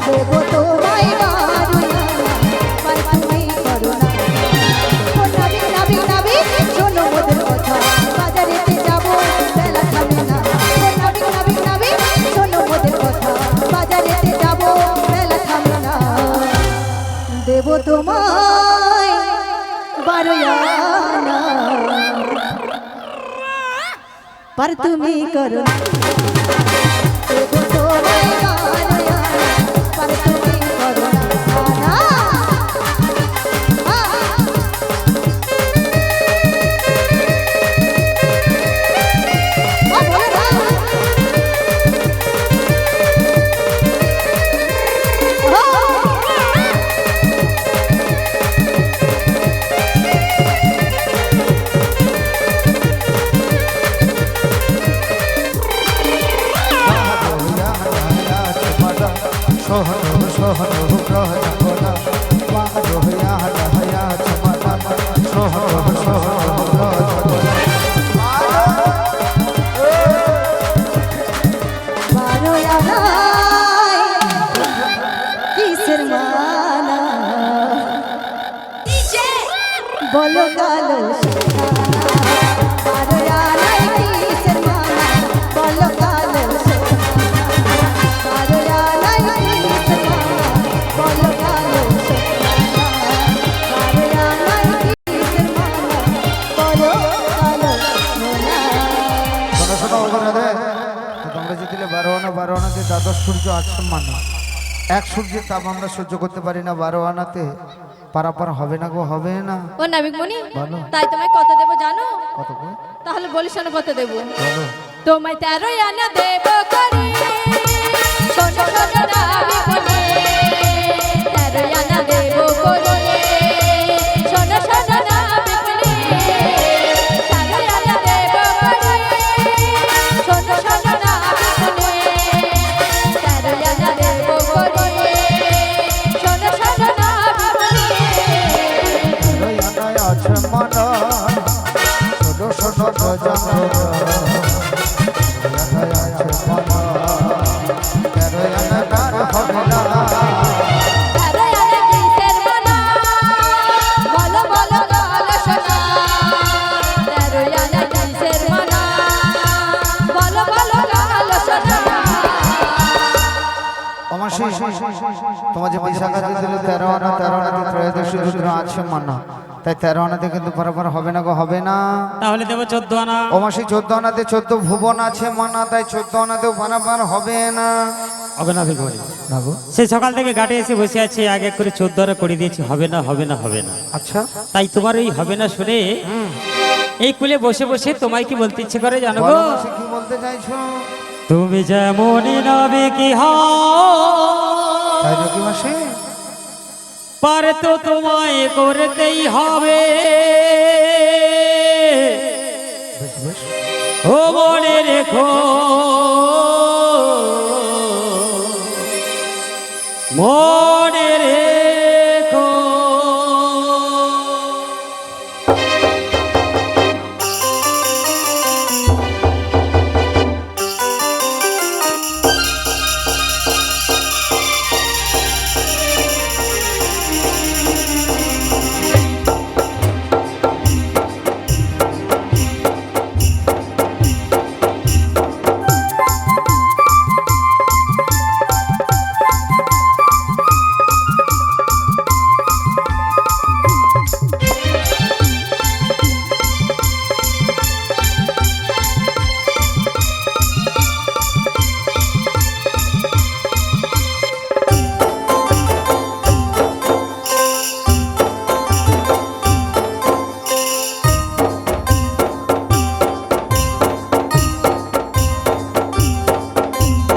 দেব তোমায় 12 আনা পার তুমি করো না ও নাবিক নাবিক নাবিক শোনো মোদের কথা বাজারেতে যাব বেলা থামে না ও নাবিক নাবিক নাবিক শোনো মোদের কথা বাজারেতে যাব বেলা থামে না দেব তোমায় 12 আনা पर तुम्ही करो देबो तोमाय 12 आना पर तुम्ही करो ना সোহন সোহন গ্রহণ গোলা বাহাদো হয়া হয়া চমতা সোহন সোহন গ্রহণ গোলা 12 आना কিসের মানা বলো কালো 12 आना কিসের মানা বলো কালো 12 आना কিসের মানা বলো কালো 12 आना কিসের মানা বলো কালো সোনা শোনো শোনো ওখানে তোমরা যে দিলে 12 আনাতে দ্বাদশ সূর্য আচ্ছন্ন এক সূর্যের তাপ আমরা সহ্য করতে পারি না 12 আনাতে পারাপার হবে না গো হবে না ও নাবিক মনি বলো। তাই তোমায় কত দেবো জানো কত গো তাহলে বলি শোনো কত দেবো বলো তোমায় 13 আনা দেবো করে শোনো শোনো নাবিক মনি 13 আনা দেবো করে শোনো শোনো নাবিক মনি 13 আনা দেবো করে শোনো শোনো নাবিক মনি 13 আনা দেবো করে শোনো শোনো নাবিক মনি রয়ানায় আছে মানা ষোড়শ জানো রয়ানায় আছে মানা মাসি তোমার যে বিশাখা দিলে 13 আনা 13 আনাতে ত্রয়োদশী রুদ্র আছে মানা, তাই 13 আনাতে কিন্তু পারাপার হবে না গো, হবে না। তাহলে দেবো 14 আনা। ও মাসি 14 আনাতে 14 ভুবন আছে মানা, তাই 14 আনাতেও পারাপার হবে না। হবে না ভিখারি। বাবু সেই সকাল থেকে ঘাটে এসে বসে আছি, আগে করে 14 আনা করে দিয়েছি, হবে না হবে না হবে না। আচ্ছা তাই তোমার এই হবে না শুনে এই কুলে বসে বসে তোমায় কি বলতে ইচ্ছে করে জানো বলো গো? মাসি কি বলতে চাইছো? তুমি যেমন নবে কি তাই নাকি মাসি? পারে তো তোমায় করতেই হবে, বেশ বেশ ও মনে রেখো মনে রেখো।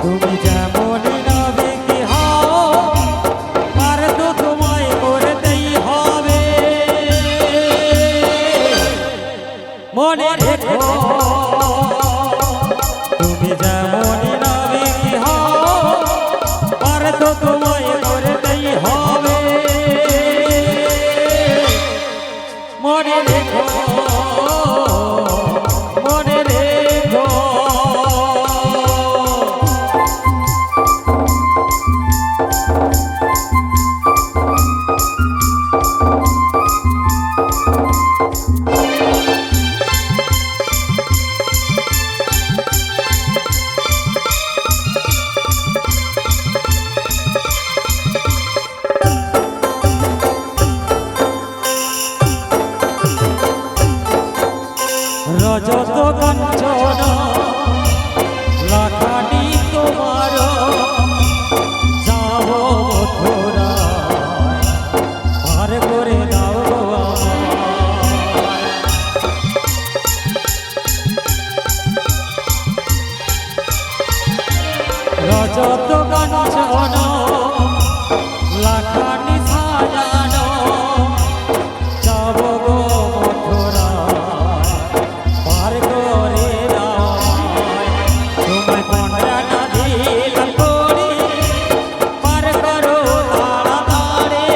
তুমি যেমন নবে কি পারে তো তোমায় করতেই হবে, মনে রেখো তুমি যেমন নবে কি পারে তো তোমায় করতেই হবে, মনে রেখো মনে রেখো। রজত কাঞ্চন লাখানি তোমার, যাব মথুরা পার করে দাও আমায়। রজত কাঞ্চন লাখানি সাজানো, যাব গো মথুরা পার করে দাও আমায়। তোমায় কন্যাটা দিলাম করি, পার করো তাড়াতাড়ি,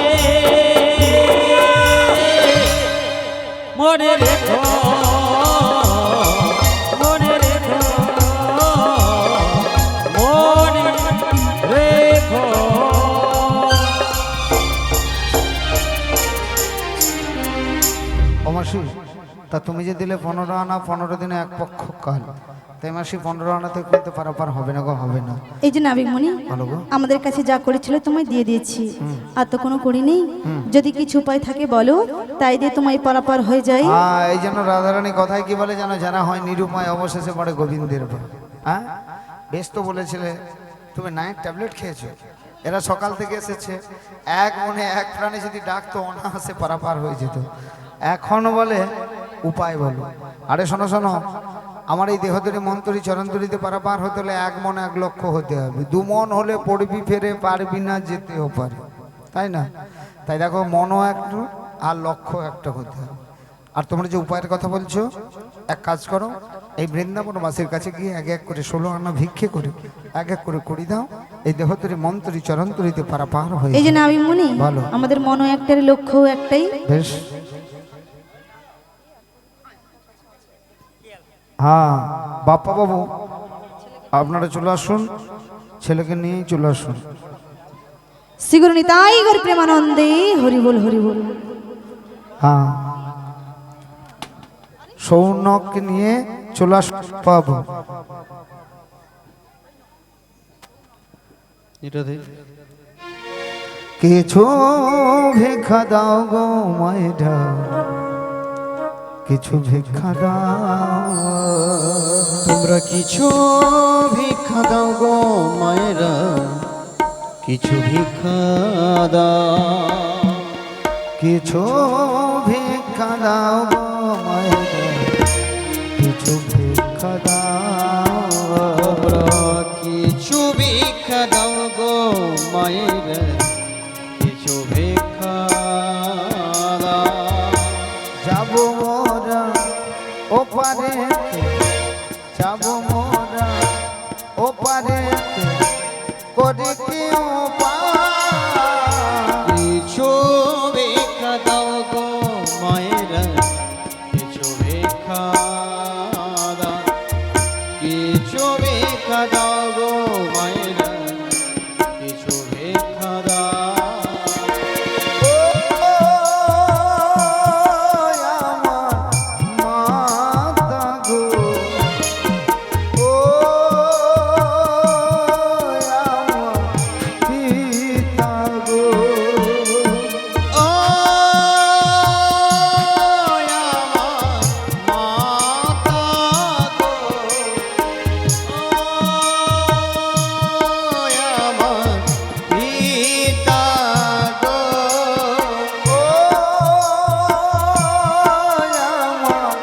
মনে রেখো মনে রেখো মনে রেখো। ও মাসি তা তুমি যে দিলে 15 আনা, 15 দিনে এক পক্ষ কাল, তাই মাসি 15 আনাতে কিন্তু পারাপার হবে না গো, হবে না। এই যে নাবিকমণি ভালো গো। আমাদের কাছে যা করেছিল তোমায় দিয়ে দিয়েছি, আর তো কোনো করিনি। যদি কিছু উপায় থাকে বলো, তাই দিয়ে তোমায় পারাপার হয়ে যায়। হ্যাঁ এই জন্য রাধারানী কথায় কি বলে জানো, জানা হয় নিরুপায় অবশেষে পড়ে গোবিন্দের পায়। হ্যাঁ বেশ তো বলেছিলে, তুমি নাইট ট্যাবলেট খেয়েছো, এরা সকাল থেকে এসেছে, এক মনে এক প্রাণে যদি ডাকতো অনায়াসে পারাপার হয়ে যেত। এখন বলে উপায় বলো। আরে শোনো শোনো, আমার এই দেহতরি মন্তরি চরণতরিতে পারাপার হতে হলে এক মন এক লক্ষ্য হতে হবে, দু মন হলে পড়বি ফেরে পারবি না, যেতেও পারে, তাই না? তাই দেখো মনও একটু আর লক্ষ্য একটা হতে হবে। আর তোমরা যে উপায়ের কথা বলছো, এক কাজ করো, এই বৃন্দাবনবাসীর কাছে গিয়ে এক এক করে 16 আনা ভিক্ষে করে এক এক করে করি দাও, এই দেহতরি মন্তরি চরণতরিতে পারাপার হয়ে এই যে যাবে। নাবিকমণি ভালো। আমাদের মনও একটাই, লক্ষ্য একটাই। বেশ হ্যাঁ বাপ্পা বাবু আপনারা চলে আসুন, ছেলেকে নিয়েই চলে আসুন। শ্রীগুরু নিতাই গৌর প্রেমানন্দে হরি বল হরি বল। হ্যাঁ সৌনককে নিয়ে চলে আসুন বাবু। এটা দেখ কিছু ভিক্ষা দাও গো মায়েরা, কিছু ভিক্ষা দাও। তোমরা কিছু ভিক্ষা দাও গো মায়েরা, কিছু ভিক্ষা দাও। কিছু ভিক্ষা দাও গো মায়েরা, কিছু ভিক্ষা দাও। তোমরা কিছু ভিক্ষা দাও গো মায়েরা, কিছু ভিক্ষা দাও। যাব মোরা ওপারে, যাব মোরা ওপারে, করে কি উপায়? কিছু ভিক্ষা দাও গো মায়েরা, কিছু ভিক্ষা দাও। কিছু ভিক্ষা দাও গো মায়েরা, কিছু ভিক্ষা দাও। ও আমার মাতা গো, ও আমার পিতা গো, ও আমার মাতা গো, ও আমার পিতা গো, ও আমার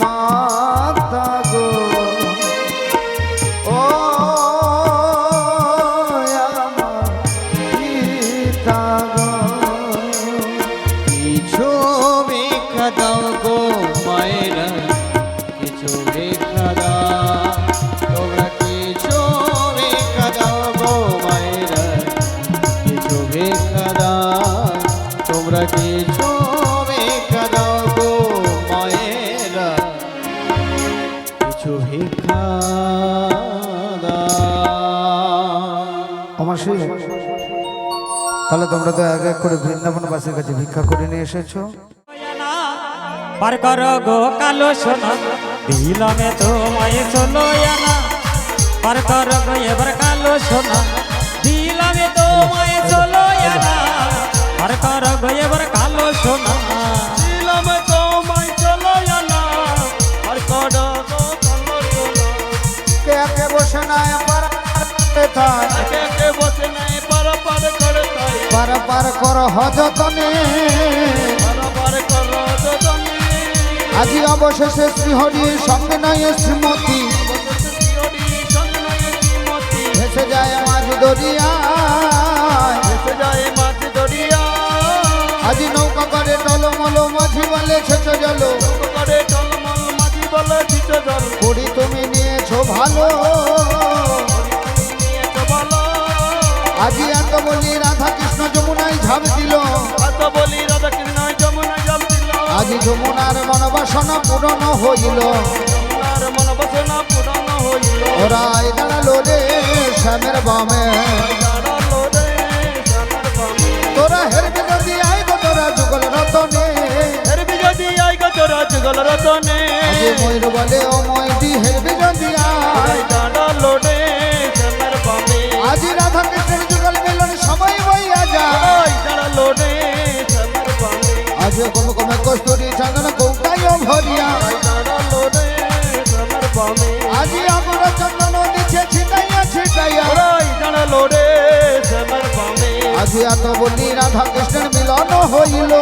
মাতা গো, ও আমার পিতা গো। কিছু ভিক্ষা দাও গো মায়েরা, কিছু ভিক্ষা দাও। তোমরা কিছু ভিক্ষা দাও গো মায়েরা, কিছু ভিক্ষা দাও। তোমরা কিছু ভিক্ষা দাও গো মায়েরা, কিছু ভিক্ষা দাও। আমার সেই তাহলে তোমরা তো এক এক করে বৃন্দাবনবাসীর কাছে ভিক্ষা করে নিয়ে এসেছো। পার কর গো কালো সোনা, দিলমে তোমায় চলো না। পার কর গো এবার কালো সোনা, দিলমে তোমায় চলো না। পার কর গো এবার কালো সোনা, দিলমে তোমায় চলো না। পার কর গো কালো সোনা, কে কে বসে নাই পার থাই, কে কে বসে নাই পার পার করে তাই। পার পার কর হযতনে। পার পার করো যতনে, আজি অবশেষে শ্রীহরি সঙ্গে নয় শ্রীমতী, ভেসে যায় মাঝ দরিয়ায়। আজি নৌকা করে টলমল মাঝি বলে ছেচ জল, করি তুমি নিয়েছো ভালো। আজি এত বলি রাধা কৃষ্ণ যমুনায় ঝাঁপ দিল, আজি যমুনার মনোবাসনা পূরণ হইল। ওরা দাঁড়ালো রে শ্যামের বামে, তোরা হেরবে যদি আই গো তোরা যুগল রতনে। আজি ময়ূর বলে ও ময়ূরী হেরবে যদি আই, আজি রাধা কৃষ্ণের যুগল মিলন সময় বইয়া যায়। আজ কমে কমে কস্তুরী চন্দন কৌটায় ভরিয়া, আজি আমার চন্দন দিচ্ছে ছিটাইয়া ছিটাইয়া। আজি এত বলি রাধা কৃষ্ণের মিলন হইল,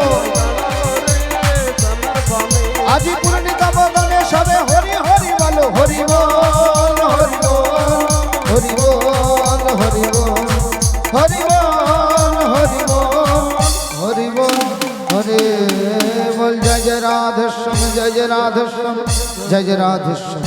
আজি পূর্ণিকা বদনে সবে হরি হরি বলো। হরি বল হরি বল হরি বল হরি বল হরি বল হরি বল হরি বল হরে বল। জয় জয় রাধেশ্যাম, জয় জয় রাধেশ্যাম, জয় জয় রাধেশ্যাম।